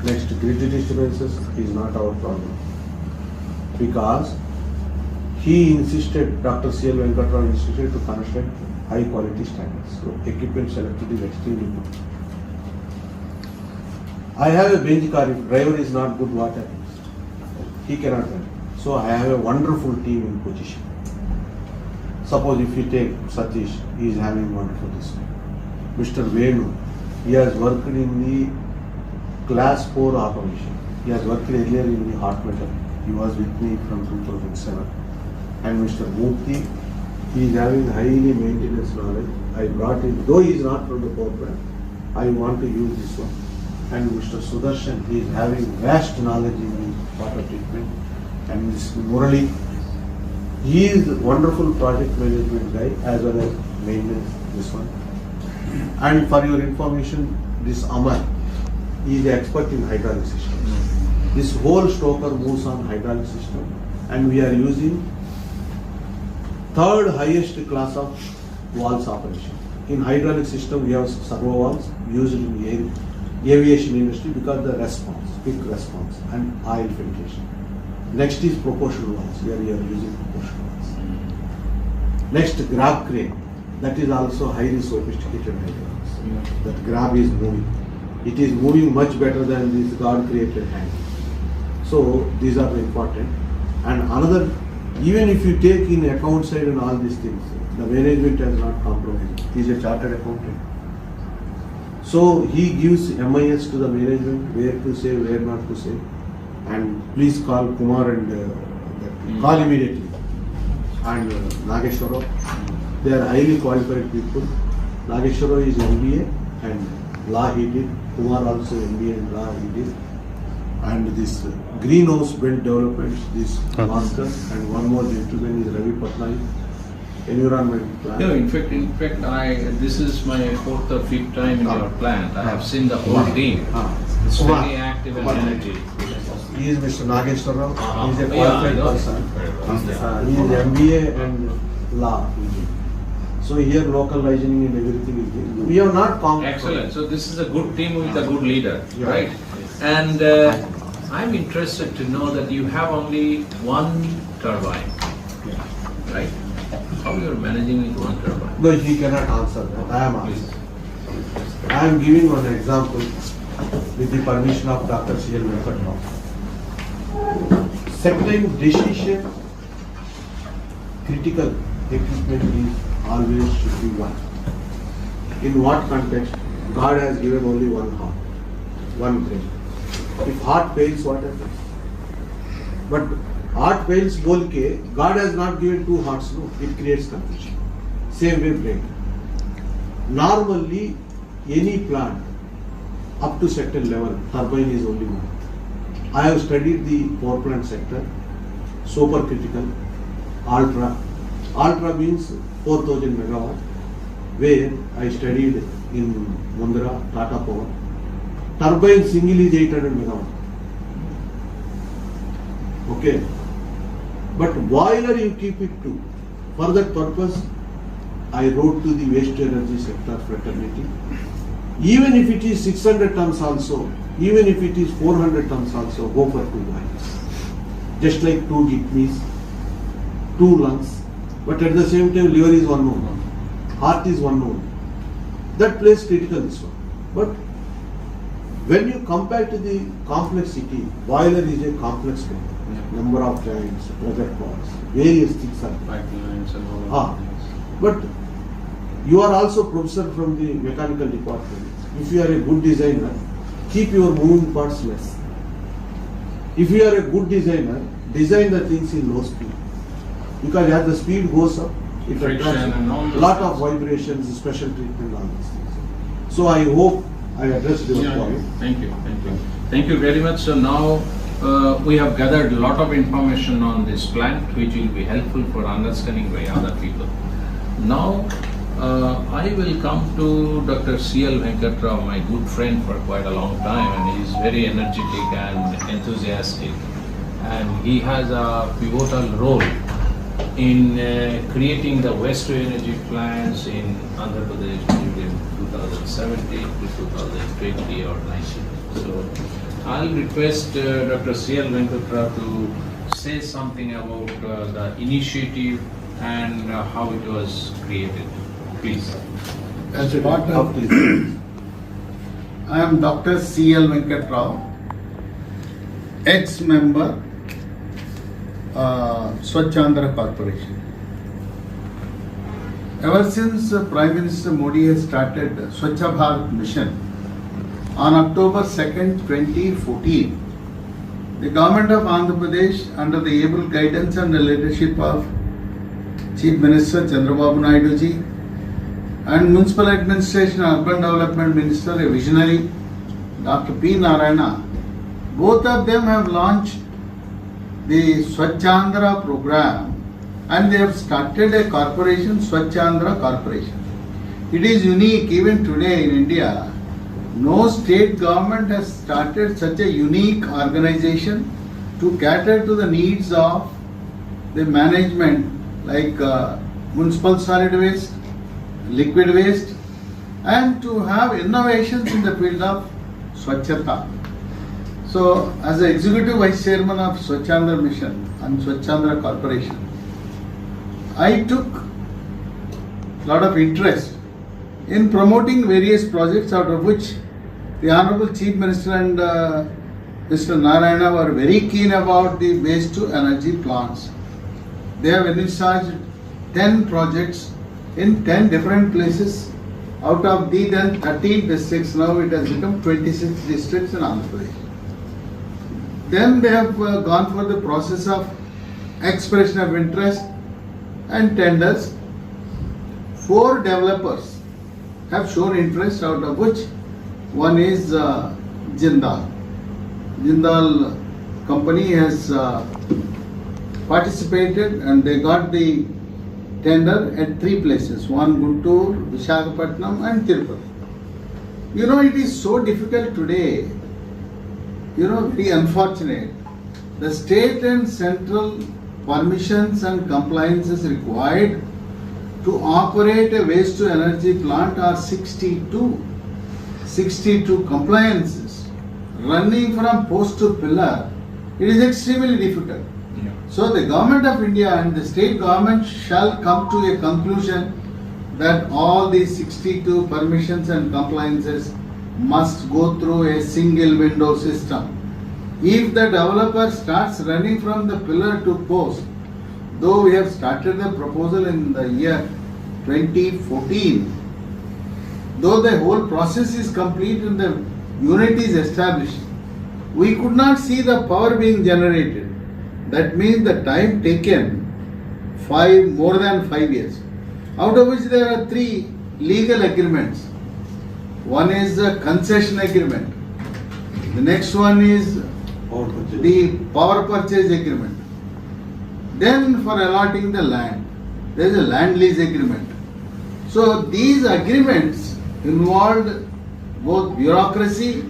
Next, grid disturbances is not our problem. Because he insisted, Dr. C.L. Venkatrao insisted to construct high quality standards. So equipment selected is extremely good. I have a bench car, if driver is not good, what happens? He cannot drive. So I have a wonderful team in position. Suppose if you take Satish, he is having wonderful discipline. Mr. Venu, he has worked in the class 4 automation. He has worked earlier in the hot metal. He was with me from 2007. And Mr. Mukti, he is having highly maintenance knowledge. I brought him, though he is not from the power plant, I want to use this one. And Mr. Sudarshan, he is having vast knowledge in the water treatment. And this Murali, he is a wonderful project management guy as well as maintenance, this one. And for your information, this Amar, he is the expert in hydraulic systems. This whole stoker moves on hydraulic system, and we are using 3rd highest class of valves operation. In hydraulic system, we have servo valves used in the aviation industry because the response, quick response, and oil filtration. Next is proportional valves. Here we are using proportional valves. Next, grab crane. That is also highly sophisticated hydraulics. That grab is moving. It is moving much better than this God-created hand. So these are the important. And another, even if you take in account side and all these things, the management has not compromised. He is a chartered accountant. So he gives MIS to the management, where to say, where not to say. And please call Kumar and call immediately. And Nageshwara, they are highly qualified people. Nageshwara is MBA and law he did. Kumar also MBA and law he did. And this greenhouse belt developments, this master, and one more gentleman is Ravi Patnaik, environment plan. No, in fact, this is my 4th or 5th time in your plant. I have seen the whole team. It's Kumar. very active and Kumar. energy. He is Mr. Nageshwara. He is a Yeah, I qualified know. person. He is MBA and law. So here local licensing and everything is there. We have not compromised. Excellent. So this is a good team with a good leader, Yeah. right? And I'm interested to know that you have only one turbine, right? How you are managing with one turbine? No, he cannot answer that. I am answering. I am giving one example with the permission of Dr. C.L. Venkatrao. Certain decision, critical equipment is always should be one. In what context? God has given only one heart, one brain. If heart fails, what happens? But heart fails bolke, God has not given 2 hearts, no. It creates confusion. Same way brain. Normally, any plant up to certain level, turbine is only one. I have studied the power plant sector, supercritical, ultra. Ultra means 4000 megawatt, where I studied in Mundra, Tata Power. Turbine single is 800 megawatt. Okay. But boiler you keep it too. For that purpose, I wrote to the waste energy sector fraternity. Even if it is 600 tons also, even if it is 400 tons also, go for 2 boilers. Just like 2 kidneys, 2 lungs, but at the same time liver is unknown, heart is unknown. That plays critical this one. But when you compare to the complexity, boiler is a complex thing. Number of joints, pressure pods, various things are there. Pipelines and all of But You are also professor from the mechanical department. If you are a good designer, keep your moving parts less. If you are a good designer, design the things in low speed. Because as the speed goes up, it Friction attracts and all a those lot of things. vibrations, special treatment, all these things. So I hope I addressed your Yeah, point. thank you, thank you. Thank you very much. So now we have gathered a lot of information on this plant which will be helpful for understanding by other people. Now I will come to Dr. C.L. Venkatrao, my good friend for quite a long time, and he is very energetic and enthusiastic, and he has a pivotal role in creating the waste to energy plants in Andhra Pradesh between 2017 to 2020 or 19. So I'll request Dr. C.L. Venkatrao to say something about the initiative and how it was created. Please. As a part of Please. I am Dr. C.L. Venkatrao, ex-member, Swachhandra Corporation. Ever since Prime Minister Modi has started Swachh Bharat Mission on October 2nd, 2014, the government of Andhra Pradesh, under the able guidance and the leadership of Chief Minister Chandrababu Naidu ji, and Municipal Administration and Urban Development Minister, a visionary, Dr. P. Narayana, both of them have launched the Swachhandra program, and they have started a corporation, Swachhandra Corporation. It is unique even today in India. No state government has started such a unique organization to cater to the needs of the management like municipal solid waste, liquid waste, and to have innovations in the field of Swachhata. So, as the Executive Vice Chairman of Swachhandra Mission and Swachhandra Corporation, I took a lot of interest in promoting various projects, out of which the Honorable Chief Minister and Mr. Narayana were very keen about the waste to energy plants. They have envisaged 10 projects in 10 different places. Out of the then 13 districts, now it has become 26 districts in Andhra Pradesh. Then they have gone for the process of expression of interest and tenders. 4 developers have shown interest, out of which one is Jindal. Jindal company has participated and they got the tender at 3 places, one Guntur, Visakhapatnam and Tirupati. You know, it is so difficult today, very unfortunate. The state and central permissions and compliances required to operate a waste to energy plant are 62 compliances running from post to pillar. It is extremely difficult. So the government of India and the state government shall come to a conclusion that all these 62 permissions and compliances must go through a single window system. If the developer starts running from the pillar to post, though we have started the proposal in the year 2014, though the whole process is complete and the unit is established, we could not see the power being generated. That means the time taken more than 5 years, out of which there are 3 legal agreements. One is a concession agreement. The next one is the power purchase agreement. Then for allotting the land, there is a land lease agreement. So these agreements involved both bureaucracy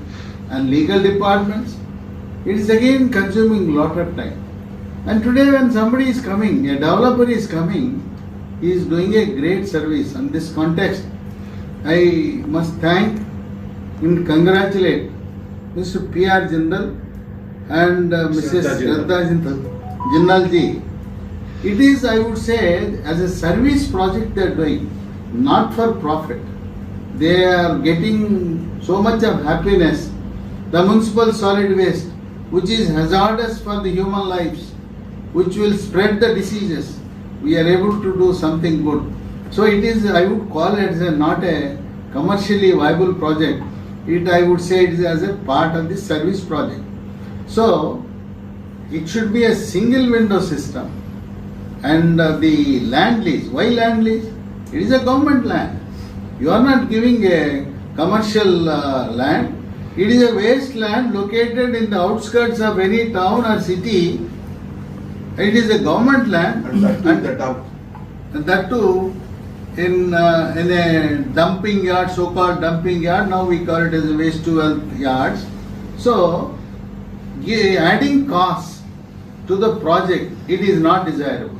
and legal departments. It is again consuming a lot of time. And today when somebody is coming, a developer is coming, he is doing a great service. In this context, I must thank and congratulate Mr. P.R. Jindal and Mrs. Shraddha Jindal ji. It is, I would say, as a service project they are doing, not for profit. They are getting so much of happiness. The municipal solid waste, which is hazardous for the human lives, which will spread the diseases, we are able to do something good. So it is, I would call it as not a commercially viable project. I would say it is as a part of the service project. So it should be a single window system. And the land lease, why land lease? It is a government land. You are not giving a commercial land. It is a waste land located in the outskirts of any town or city. It is a government land. And that too, the dump. And that too in a dumping yard, so-called dumping yard. Now we call it as a waste to wealth yards. So adding costs to the project, it is not desirable.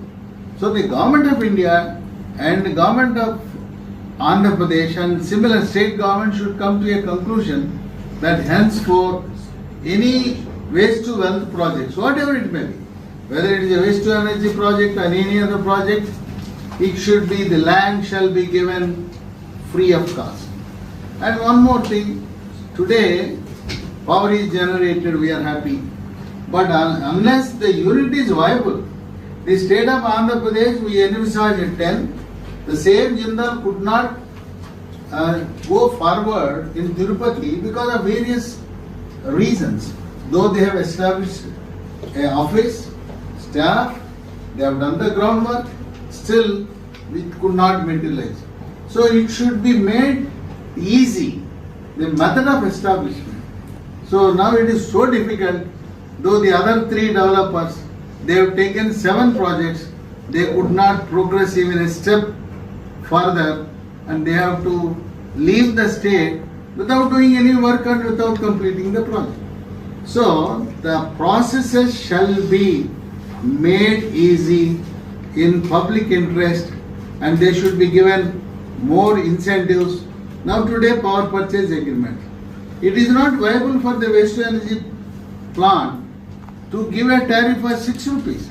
So the government of India and the government of Andhra Pradesh and similar state government should come to a conclusion that henceforth any waste to wealth projects, whatever it may be, whether it is a waste to energy project or any other project, it should be, the land shall be given free of cost. And one more thing, today power is generated, we are happy, but unless the unit is viable, the state of Andhra Pradesh, we envisage at 10, the same Jindal could not go forward in Tirupati because of various reasons. Though they have established an office, staff, they have done the groundwork, still it could not materialize. So it should be made easy, the method of establishment. So now it is so difficult, though the other three developers, they have taken 7 projects, they could not progress even a step further, and they have to leave the state without doing any work and without completing the project. So the processes shall be made easy in public interest, and they should be given more incentives. Now today power purchase agreement. It is not viable for the waste to energy plant to give a tariff of 6 rupees.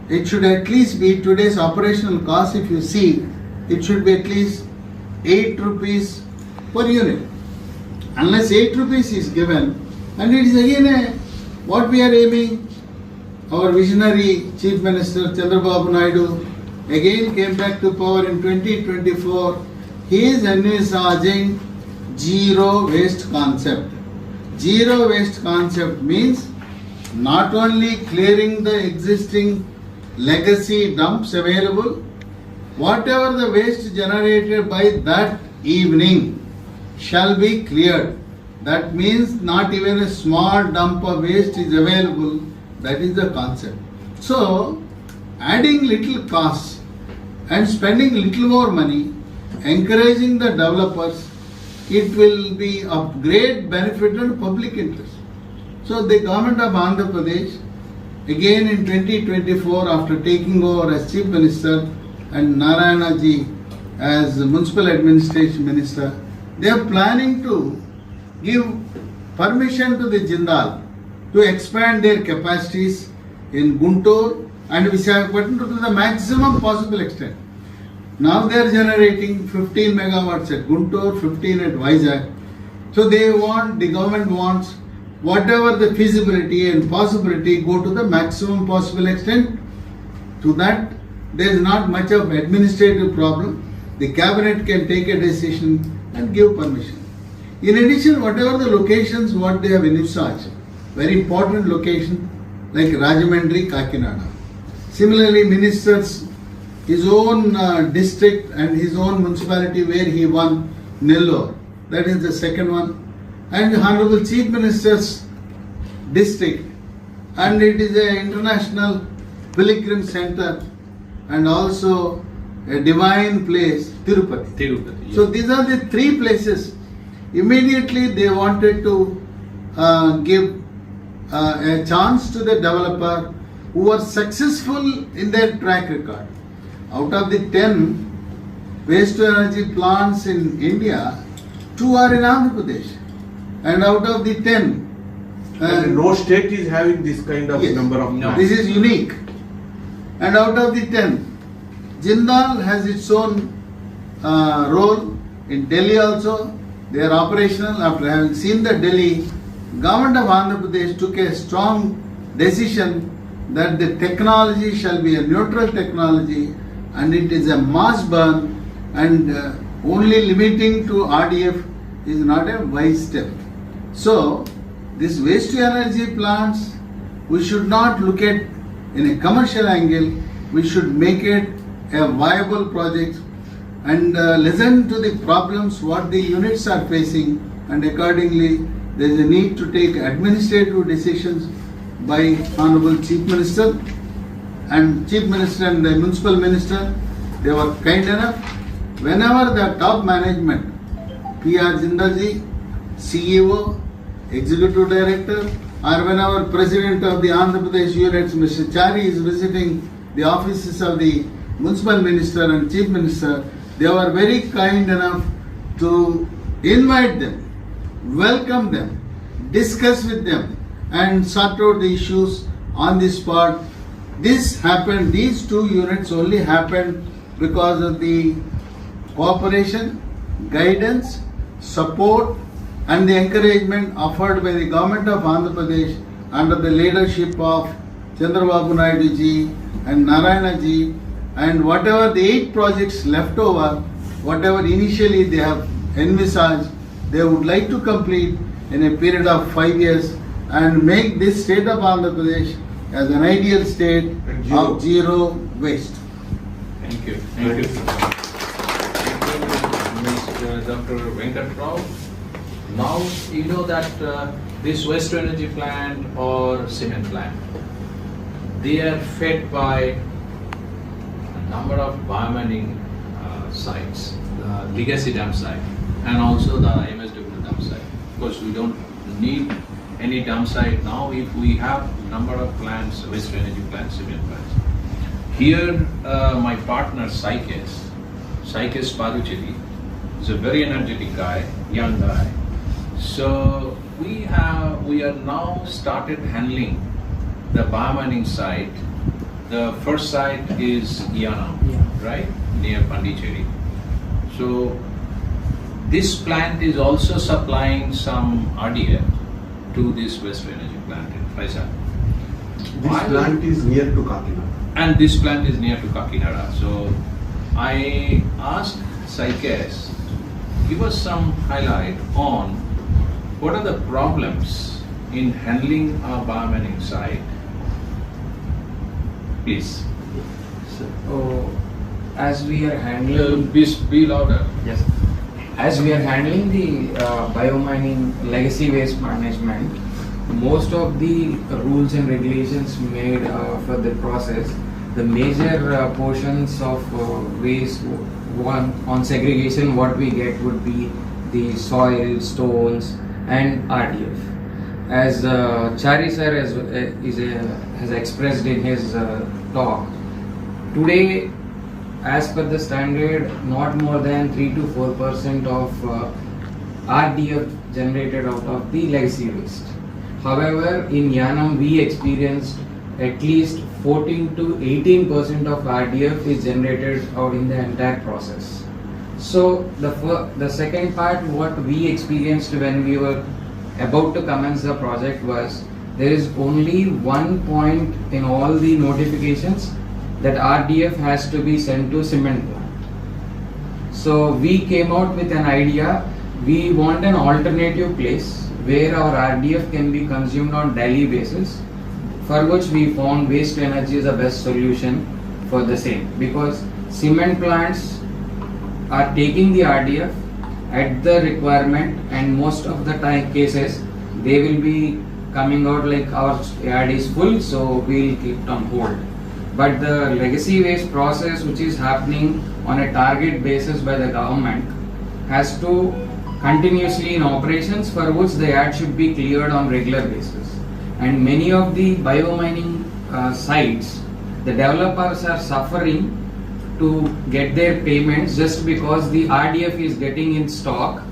It should at least be today's operational cost. If you see, it should be at least 8 rupees per unit. Unless 8 rupees is given, and it is again what we are aiming. Our visionary Chief Minister Chandrababu Naidu again came back to power in 2024. He is envisaging zero waste concept. Zero waste concept means not only clearing the existing legacy dumps available, whatever the waste generated by that evening shall be cleared. That means not even a small dump of waste is available. That is the concept. So, adding little costs and spending little more money, encouraging the developers, it will be of great benefit and public interest. So, the government of Andhra Pradesh, again in 2024, after taking over as Chief Minister and Narayana ji as Municipal Administration Minister, they are planning to give permission to the Jindal to expand their capacities in Guntur and Visakhapatnam to the maximum possible extent. Now they are generating 15 megawatts at Guntur, 15 at Vaijak. So the government wants whatever the feasibility and possibility go to the maximum possible extent. To that, there is not much of administrative problem. The cabinet can take a decision and give permission. In addition, whatever the locations what they have envisaged, very important location like Rajahmundry, Kakinada. Similarly, ministers, his own district and his own municipality where he won, Nellore, that is the second one. And Honorable Chief Minister's district, and it is an international pilgrim center and also a divine place, Tirupati. So these are the 3 places. Immediately they wanted to give a chance to the developer who was successful in their track record. Out of the 10 waste to energy plants in India, 2 are in Andhra Pradesh. And out of the 10, And no state is having this kind of yes, number of plants. this is unique. And out of the 10, Jindal has its own role. In Delhi also, they are operational. After having seen the Delhi, government of Andhra Pradesh took a strong decision that the technology shall be a neutral technology and it is a mass burn and only limiting to RDF is not a wise step. So, this waste to energy plants, we should not look at in a commercial angle, we should make it a viable project and listen to the problems what the units are facing, and accordingly there is a need to take administrative decisions by Honorable Chief Minister and the Municipal Minister. They were kind enough. Whenever the top management, P.R. Jindalji, CEO, Executive Director, or whenever President of the Andhra Pradesh units, Mr. Chari, is visiting the offices of the Municipal Minister and Chief Minister, they were very kind enough to invite them, welcome them, discuss with them, and sort out the issues on the spot. This happened, these two units only happened because of the cooperation, guidance, support, and the encouragement offered by the government of Andhra Pradesh under the leadership of Chandrababu Naidu ji and Narayana ji, and whatever the 8 projects left over, whatever initially they have envisaged, they would like to complete in a period of 5 years and make this state of Andhra Pradesh as an ideal state of zero waste. Thank you. Thank you. Mr. Dr. Venkat Rao. Now you know that this waste to energy plant or cement plant, they are fed by a number of biomining sites, the legacy dump site and also the MSW dump site. Of course, we don't need any dump site now if we have number of plants, waste to energy plants, cement plants. Here, my partner Saikesh Parucheri is a very energetic guy, young guy. So we are now started handling the biomining site. The first site is Yanam, right, near Pondicherry. So this plant is also supplying some RDF to this waste to energy plant in Vaijak. This plant is near to Kakinada. And this plant is near to Kakinada. So I asked Saikesh, give us some highlight on what are the problems in handling a biomining site. Please. So, as we are handling, Be louder. yes, as we are handling the biomining legacy waste management, most of the rules and regulations made for the process, the major portions of waste on segregation, what we get would be the soil, stones, and RDF. As Chari sir has expressed in his talk, today, as per the standard, not more than 3 to 4% of RDF generated out of the legacy waste. However, in Yanam, we experienced at least 14 to 18% of RDF is generated out in the entire process. So the second part, what we experienced when we were about to commence the project was, there is only one point in all the notifications that RDF has to be sent to cement plant. So we came out with an idea, we want an alternative place where our RDF can be consumed on daily basis, for which we found waste to energy is the best solution for the same, because cement plants are taking the RDF at the requirement, and most of the time cases they will be coming out like our yard is full, so we'll keep it on hold. But the legacy waste process, which is happening on a target basis by the government, has to continuously in operations, for which the yard should be cleared on regular basis. And many of the biomining sites, the developers are suffering to get their payments just because the RDF is getting in stock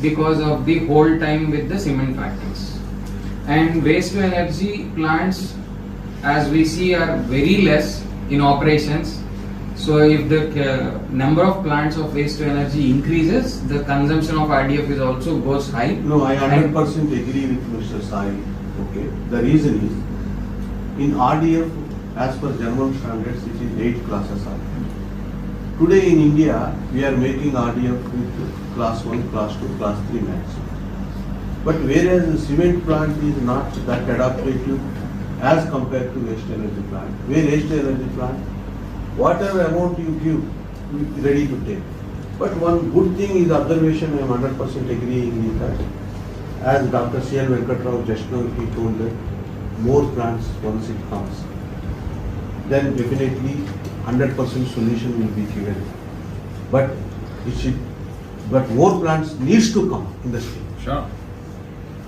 because of the hold time with the cement factories. And waste to energy plants, as we see, are very less in operations. So if the number of plants of waste to energy increases, the consumption of RDF is also goes high. No, I 100% agree with Mr. Sai. Okay. The reason is, in RDF, as per German standards, it is 8 classes are. Today in India, we are making RDF with class 1, class 2, class 3 max. But whereas the cement plant is not that adaptive as compared to waste energy plant. Where waste energy plant, whatever amount you give, you are ready to take. But one good thing is observation, I am 100% agreeing with that. As Dr. C.L. Venkatrao just now he told that more plants once it comes, then definitely 100% solution will be given. But more plants needs to come in the state. Sure.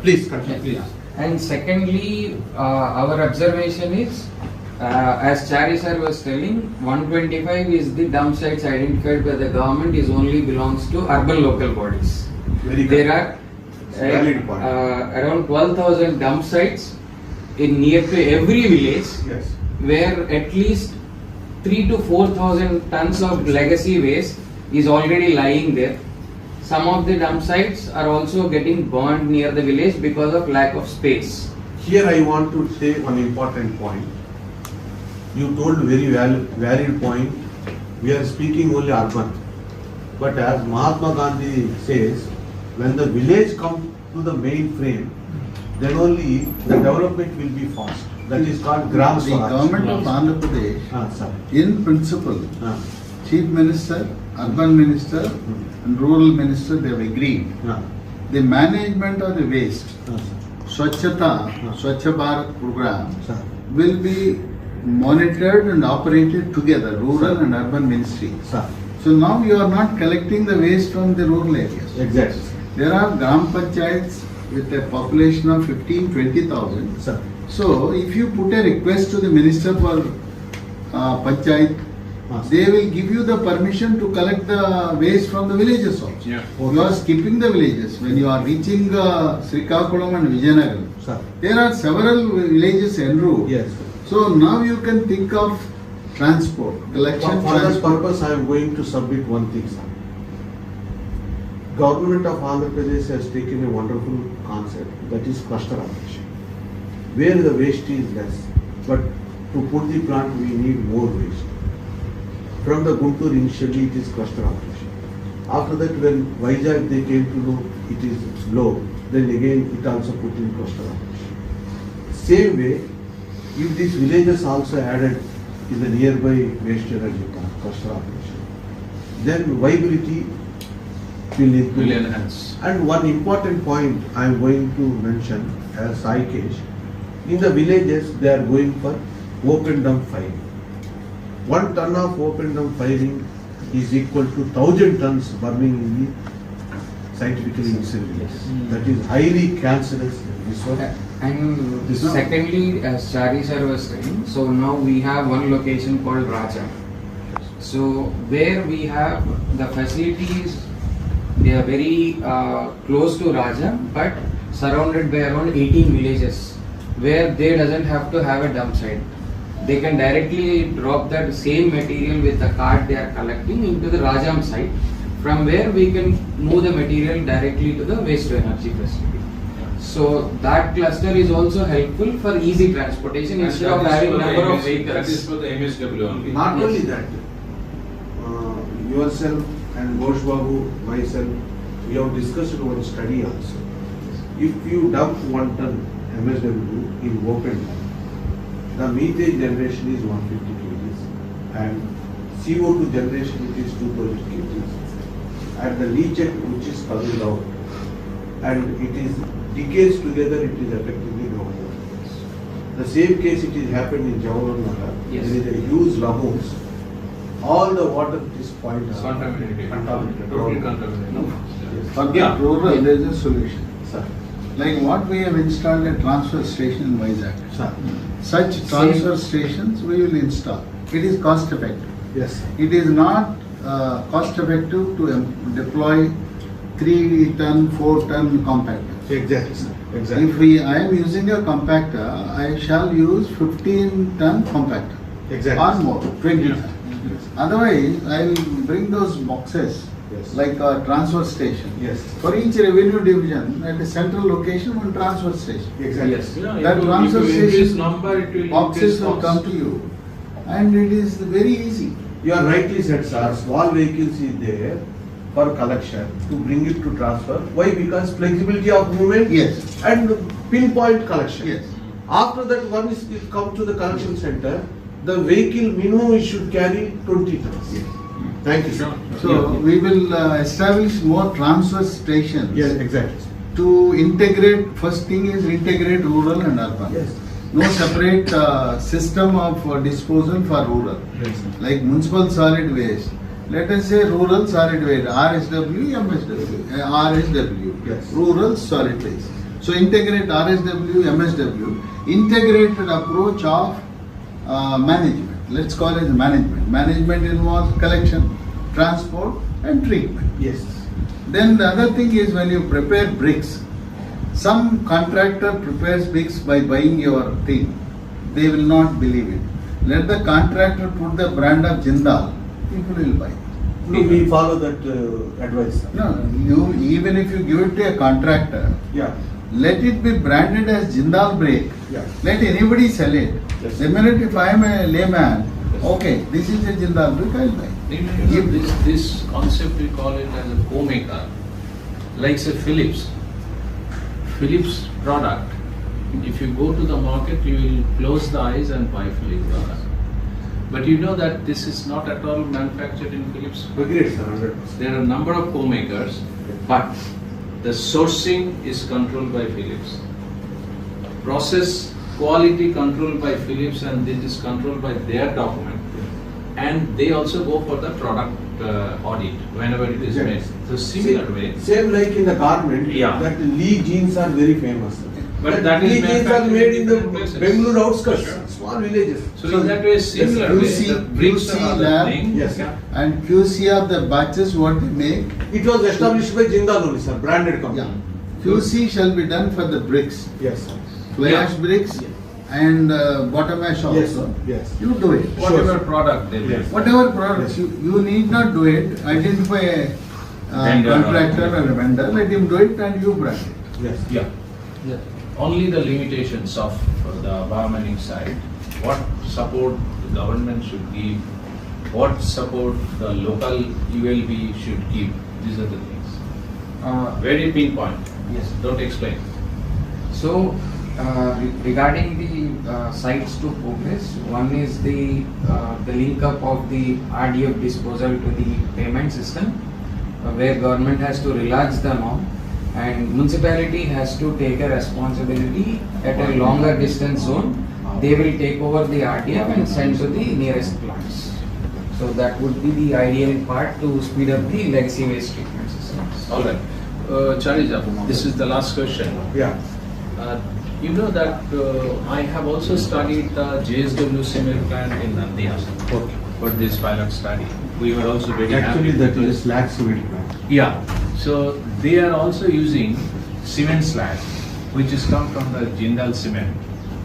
Please continue. Please. And secondly, our observation is, as Chari sir was telling, 125 is the dump sites identified by the government is only belongs to urban local bodies. Very There correct. are Valid point. around 12,000 dump sites in near to every village, Yes. where at least 3 to 4,000 tons of legacy waste is already lying there. Some of the dump sites are also getting burned near the village because of lack of space. Here I want to say one important point. You told very valid point. We are speaking only urban. But as Mahatma Gandhi says, when the village comes to the main frame, then only the development will be fast. That is called Gram The Swaraj. government of Andhra Pradesh, Sir. in principle, Ah, Chief Minister, Urban Minister and Rural Minister, they have agreed. ah, The management of the waste, ah, Swachhata, Swachh Bharat program sir. will be monitored and operated together, rural and urban ministry. Sir. So now you are not collecting the waste from the rural areas. Exactly. There are Gram Panchayats with a population of 15-20,000. Sir. So if you put a request to the Minister for Panchayat, they will give you the permission to collect the waste from the villages also. Yeah. You are skipping the villages. When you are reaching Srikakulam and Vijayanagar, Sir. there are several villages en route. Yes. So now you can think of transport, collection, For that transport. purpose, I am going to submit one thing, sir. Government of Andhra Pradesh has taken a wonderful concept, that is cluster operation, where the waste is less, but to put the plant we need more waste. From the Guntur initially it is cluster operation. After that when Vaijak they came to know it is low, then again it also put in cluster operation. Same way, if these villages also added in the nearby waste energy plant, cluster operation, then viability will improve. Will enhance. And one important point I am going to mention as Saikesh, in the villages they are going for open dump firing. 1 ton of open dump firing is equal to 1,000 tons burning in the scientifically incinerated. That is highly cancerous. This one. And This one? secondly, as Chari sir was saying, so now we have one location called Raja. So where we have the facilities, they are very close to Raja, but surrounded by around 18 villages, where they doesn't have to have a dump site. They can directly drop that same material with the cart they are collecting into the Rajam site, from where we can move the material directly to the waste to energy facility. So that cluster is also helpful for easy transportation instead of having number of That is vehicles. for the MSW only. Not only that, yourself and Ghosh Babu, myself, we have discussed one study also. If you dump 1 ton MSW in open dump, the methane generation is 150 kg and CO2 generation it is 2000 kg. And the leachate which is coming out and it is decays together, it is effectively groundwater. The same case it is happened in Jawaharlal. Yes. There is a huge lagoons. All the water is point Contaminated. Contaminated. Totally contaminated. Yes. For the Yeah. rural, there is a solution. Sir. Like what we have installed a transfer station in Vaijak. Sir. Such transfer stations we will install. It is cost effective. Yes. Sir. It is not cost effective to deploy 3 ton, 4 ton compactor. Exactly, sir. If I am using a compactor, I shall use 15 ton compactor Exactly. or more, 20 Yeah. ton. Otherwise, I will bring those boxes Yes. like a transfer station. Yes. For each revenue division, at a central location, one transfer station. Exactly. Yes. Yeah, That if you transfer increase station number, it will Boxes increase will cost. come to you, and it is very easy. You are rightly said, sir. Small vehicles is there for collection to bring it to transfer. Why? Because flexibility of movement. Yes. And pinpoint collection. Yes. After that, once it come to the collection center, the vehicle minimum it should carry 20 tons. Yes. Thank you, sir. So we will establish more transfer stations. Yes, exactly. To integrate, first thing is integrate rural and urban. Yes. No separate system of disposal for rural. Yes, sir. Like municipal solid waste. Let us say rural solid waste, RSW, MSW, RSW. Yes. Rural solid waste. So integrate RSW, MSW, integrated approach of management. Let's call it management. Management involves collection, transport and treatment. Yes. Then the other thing is when you prepare bricks, some contractor prepares bricks by buying your thing. They will not believe it. Let the contractor put the brand of Jindal, people will buy. No, we follow that advice, sir. No, you even if you give it to a contractor, Yeah. let it be branded as Jindal brake. Yeah. Let anybody sell it. Yes. The minute if I am a layman, okay, this is a Jindal brake, I will buy. You know, this concept we call it as a co-maker, like say Philips. Philips product, if you go to the market, you will close the eyes and buy Philips product. But you know that this is not at all manufactured in Philips. Agreed, sir. 100%. There are a number of co-makers, but the sourcing is controlled by Philips. Process quality controlled by Philips, and this is controlled by their document. And they also go for the product audit whenever it is Yes. made. So similar way. Same like in the garment, Yeah. that Lee jeans are very famous. But that is Lee jeans are manufactured made in the in places. Bengaluru outskirts, Sure. small villages. So in that way, similar you way, see- the bricks you see are the lab, thing. yes. Yeah. And QC of the batches what they make, It was established by Jindal only, sir, branded company. yeah. QC shall be done for the bricks, Yes, sir. fly ash bricks and bottom ash also. Yes, sir. Yes. You do it. Whatever product they make. Yes. Whatever products, Yes. you need not do it, identify a Vendor or- contractor or a vendor, let him do it and you brand it. Yes. Yeah. Only the limitations of the barmaning side, what support the government should give, what support the local ULB should give, these are the things. Very pinpoint. Yes. Don't explain. So, regarding the sites to progress, one is the link up of the RDF disposal to the payment system, where government has to relax the norm and municipality has to take a responsibility at a longer distance zone. They will take over the RDF and send to the nearest plants. So that would be the ideal part to speed up the legacy waste treatment systems. All right. Charija, this is the last question. Yeah. You know that I have also studied the JSW cement plant in Nandia Okay. for this pilot study. We were also very Actually, happy. that because- is slag cement plant. Yeah, so they are also using cement slag, which is come from the Jindal cement,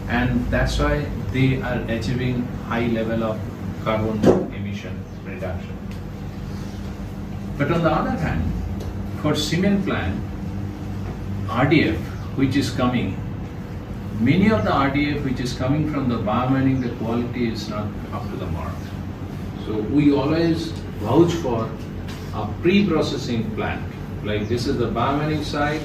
and that's why they are achieving high level of carbon emission reduction. But on the other hand, for cement plant, RDF, which is coming, many of the RDF which is coming from the biomining, the quality is not up to the mark. So we always vouch for a pre-processing plant. Like this is the biomining side,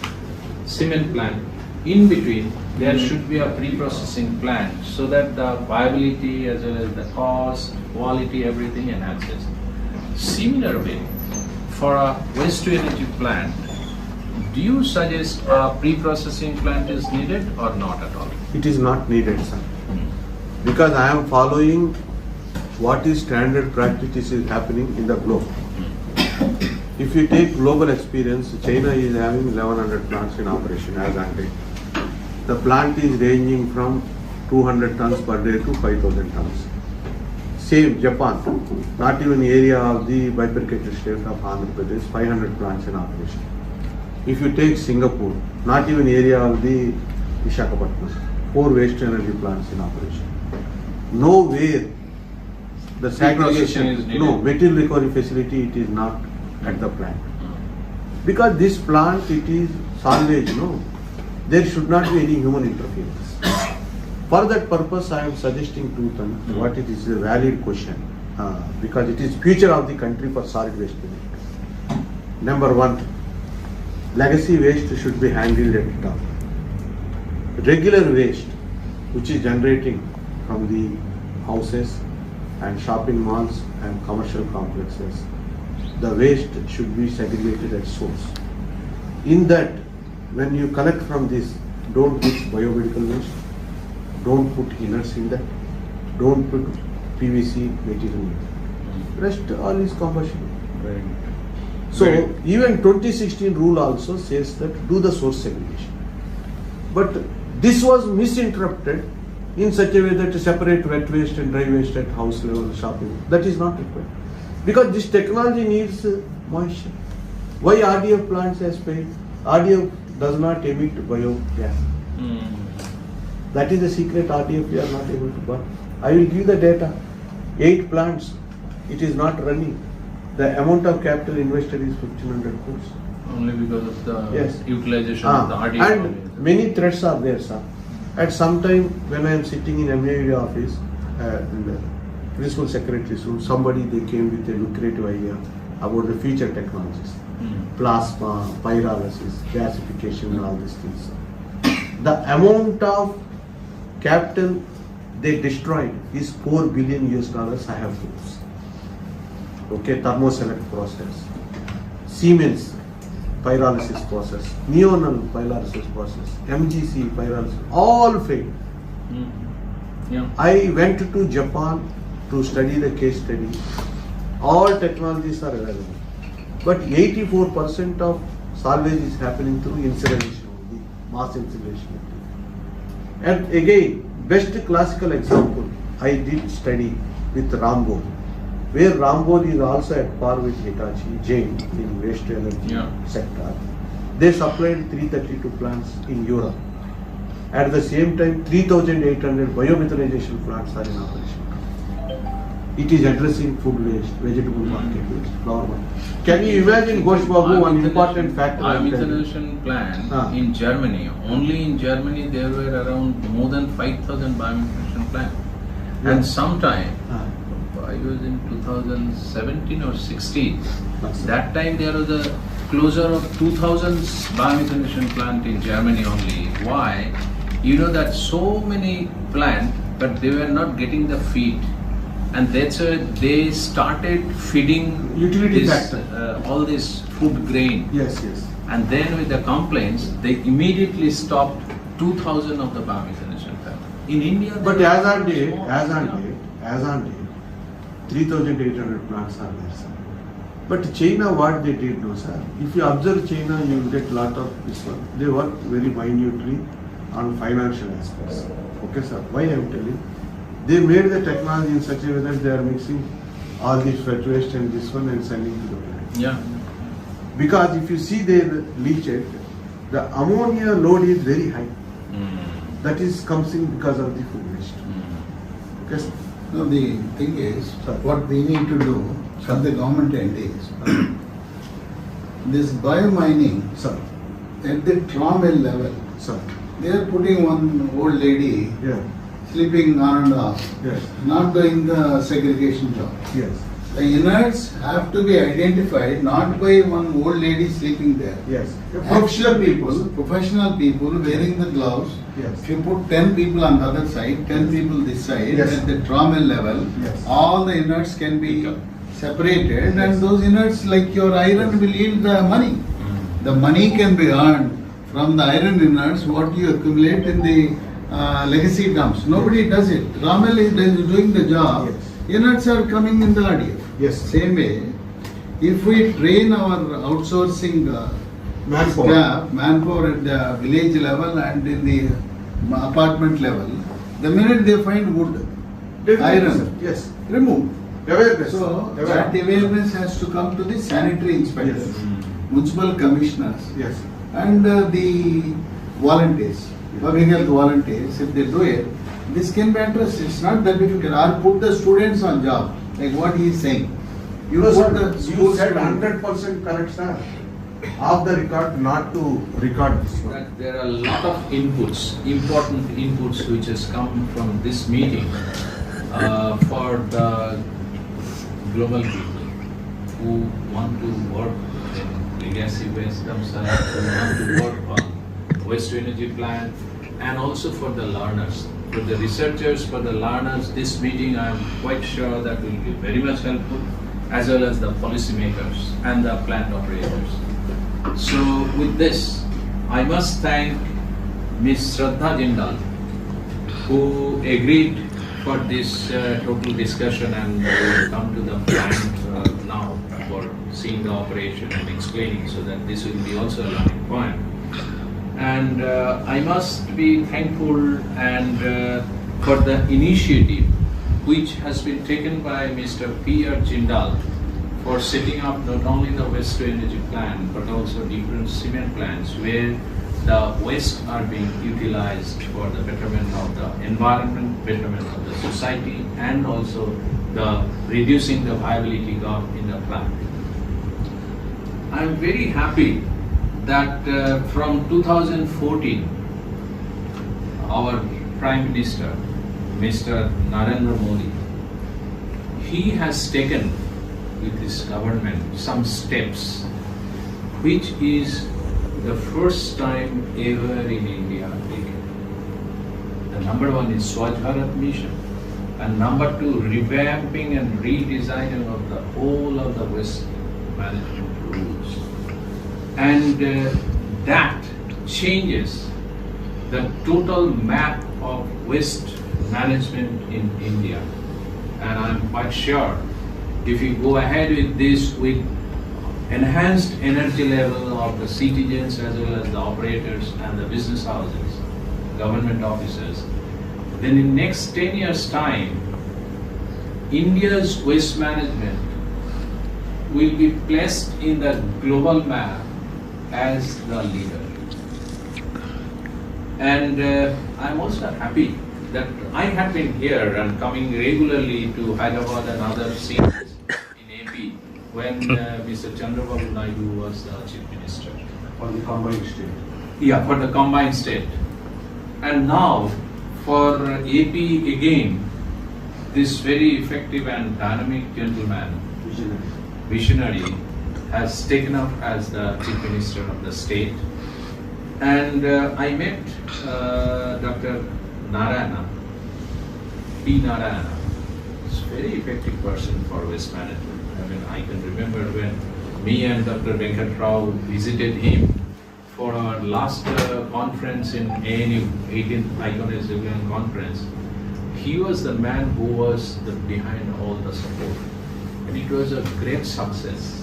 cement plant. In between, there should be a pre-processing plant so that the viability as well as the cost, quality, everything enhances. Similar way, for a waste to energy plant, do you suggest a pre-processing plant is needed or not at all? It is not needed, sir. Because I am following what is standard practice is happening in the globe. If you take global experience, China is having 1100 plants in operation as on date. The plant is ranging from 200 tons per day to 5000 tons. Same Japan, not even area of the bifurcated state of Andhra Pradesh, 500 plants in operation. If you take Singapore, not even area of the Visakhapatnam, 4 waste energy plants in operation. Nowhere the segregation, is needed. no, material recovery facility, it is not at the plant. Because this plant, it is salvage, no. There should not be any human interference. For that purpose, I am suggesting 2 tons. What it is a valid question. because it is future of the country for solid waste management. Number one, legacy waste should be handled at top. Regular waste, which is generating from the houses and shopping malls and commercial complexes, the waste should be segregated at source. In that, when you collect from this, don't mix biomedical waste, don't put innards in that, don't put PVC material in that. Rest all is combustible. So even 2016 rule also says that do the source segregation. But this was misinterpreted in such a way that to separate wet waste and dry waste at house level, shopping. That is not required. Because this technology needs moisture. Why RDF plants has failed? RDF does not emit biogas. That is the secret. RDF we are not able to burn. I will give the data. 8 plants, it is not running. The amount of capital invested is 1,500 crores. Only because of the Yes. utilization of the RDF. And many threats are there, sir. At some time, when I am sitting in MAV office, in the principal secretary's room, somebody they came with a lucrative idea about the future technologies, plasma, pyrolysis, gasification, and all these things. The amount of capital they destroyed is $4 billion US. I have proofs. Okay, thermoselect process, Siemens pyrolysis process, neonal pyrolysis process, MGC pyrolysis, all failed. Yeah. I went to Japan to study the case study. All technologies are available, but 84% of salvage is happening through incineration only, mass incineration. And again, best classical example, I did study with Rambo, where Rambo is also at par with Hitachi, Jain in waste energy sector. They supplied 332 plants in Europe. At the same time, 3,800 biomethanization plants are in operation. It is addressing food waste, vegetable market waste, flower market. Can you imagine, Ghosh Babu, one important factor? Biomethanization plant in Germany. Only in Germany there were around more than 5,000 biomethanization plants. And sometime, I was in 2017 or 16. That time there was a closure of 2,000 biomethanization plant in Germany only. Why? You know that so many plants, but they were not getting the feed. And that's why they started feeding utility this, factor. All this food grain. Yes, yes. And then with the complaints, they immediately stopped 2,000 of the biomethanization plant. In India, But as on date, 3,800 plants are there, sir. But China, what they did, no, sir. If you observe China, you will get lot of this one. They work very minutely on financial aspects. Okay, sir. Why I am telling? They made the technology in such a way that they are mixing all this wet waste and this one and sending to the plant. yeah. Because if you see their leachate, the ammonia load is very high. That is comes in because of the food waste. Okay, sir? No, the thing is, Sir. what we need to do at the government end is, this biomining Sir, at the trauma level, sir, they are putting one old lady yeah, sleeping on and off, yes, not doing the segregation job. yes, The innards have to be identified not by one old lady sleeping there. yes. Professional people wearing the gloves. Yes. If you put 10 people on the other side, 10 people this side, Yes. at the trauma level, Yes. all the innards can be separated, and those innards, like your iron, will yield the money. The money can be earned from the iron innards, what you accumulate in the legacy dumps. Nobody does it. Ramel is doing the job. Yes. Innards are coming in the RDF. Yes. Same way, if we train our outsourcing manpower at the village level and in the apartment level, the minute they find wood, iron, Yes. remove. Awareness. So Awareness. that awareness has to come to the sanitary inspectors, municipal commissioners, Yes. and the volunteers, public health volunteers. If they do it, this can be addressed. It's not that difficult. Or put the students on job, like what he is saying. You No, put sir, the you school said student. 100% correct, sir. Off the record, not to record this one. That there are a lot of inputs, important inputs which has come from this meeting for the global people who want to work in legacy waste themselves, who want to work on waste to energy plant, and also for the learners. For the researchers, for the learners, this meeting I am quite sure that will be very much helpful, as well as the policymakers and the plant operators. So with this, I must thank Ms. Shraddha Jindal, who agreed for this total discussion and will come to the plant now for seeing the operation and explaining, so that this will be also a learning point. And I must be thankful and for the initiative which has been taken by Mr. P.R. Jindal for setting up not only the waste to energy plant but also different cement plants where the waste are being utilized for the betterment of the environment, betterment of the society, and also the reducing the viability gap in the plant. I am very happy that from 2014, our Prime Minister, Mr. Narendra Modi, he has taken with his government some steps which is the first time ever in India taken. The number one is Swachh Bharat Mission, and number two, revamping and redesigning of the whole of the waste management rules. And that changes the total map of waste management in India. And I'm quite sure if you go ahead with this with enhanced energy level of the citizens as well as the operators and the business houses, government officers, then in next 10 years time, India's waste management will be placed in the global map as the leader. And I'm also happy that I have been here and coming regularly to Hyderabad and other cities in AP when Mr. Chandrababu Naidu was the Chief Minister. For the combined state. Yeah, for the combined state. And now for AP again, this very effective and dynamic gentleman, visionary, has taken up as the Chief Minister of the state. And I met Dr. Narayana, P. Narayana. He's a very effective person for waste management. I mean, I can remember when me and Dr. Venkat Rao visited him for our last conference in ANU, 18th Iconic Civilian Conference. He was the man who was behind all the support. And it was a great success.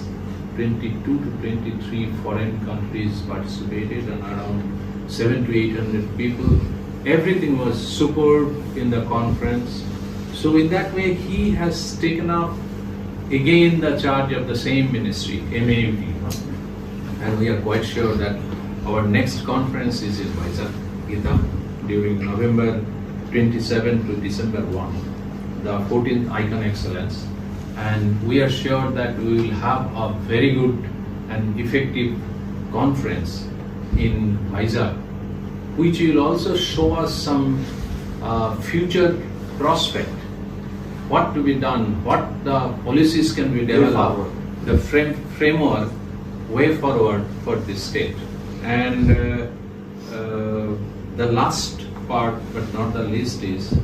22 to 23 foreign countries participated and around 700 to 800 people. Everything was superb in the conference. So in that way, he has taken up again the charge of the same ministry, MAUT. And we are quite sure that our next conference is in Vaijak during November 27 to December 1, the 14th Icon Excellence. And we are sure that we will have a very good and effective conference in Vaijak, which will also show us some future prospect, what to be done, what the policies can be developed, the framework, way forward for this state. And the last part, but not the least, is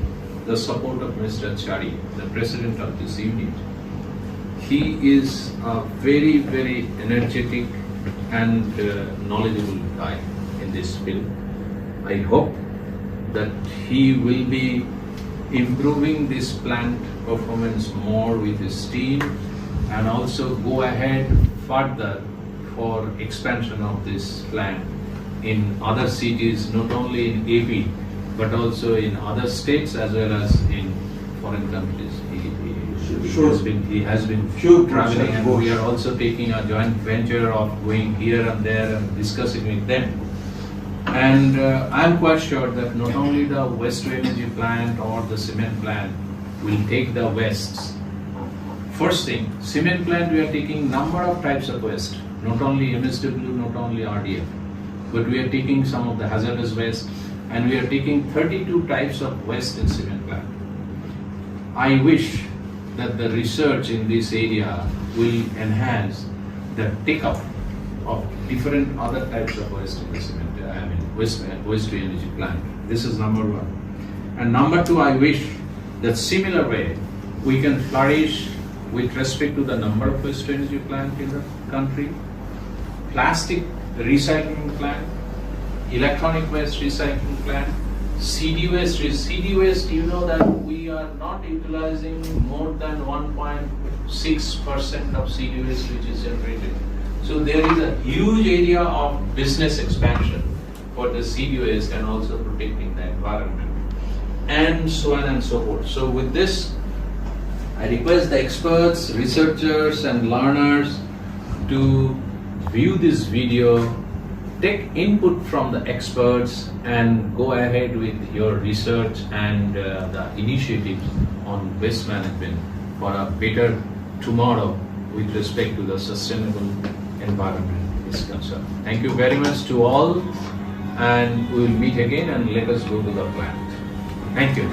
the support of Mr. Chari, the president of this unit. He is a very, very energetic and knowledgeable guy in this field. I hope that he will be improving this plant performance more with his team and also go ahead further for expansion of this plant in other cities, not only in AP, but also in other states as well as in foreign countries. He has been traveling, and we are also taking a joint venture of going here and there and discussing with them. And I'm quite sure that not only the waste to energy plant or the cement plant will take the wastes. First thing, cement plant we are taking number of types of waste, not only MSW, not only RDF, but we are taking some of the hazardous waste, and we are taking 32 types of waste in cement plant. I wish that the research in this area will enhance the take-up of different other types of waste to energy plant. This is number one. And number two, I wish that similar way we can flourish with respect to the number of waste to energy plant in the country, plastic recycling plant, electronic waste recycling plant, CD waste, you know that we are not utilizing more than 1.6% of CD waste which is generated. So there is a huge area of business expansion for the CD waste and also protecting the environment, and so on and so forth. So with this, I request the experts, researchers and learners to view this video, take input from the experts and go ahead with your research and the initiatives on waste management for a better tomorrow with respect to the sustainable environment is concerned. Thank you very much to all, and we will meet again and let us go to the plant. Thank you.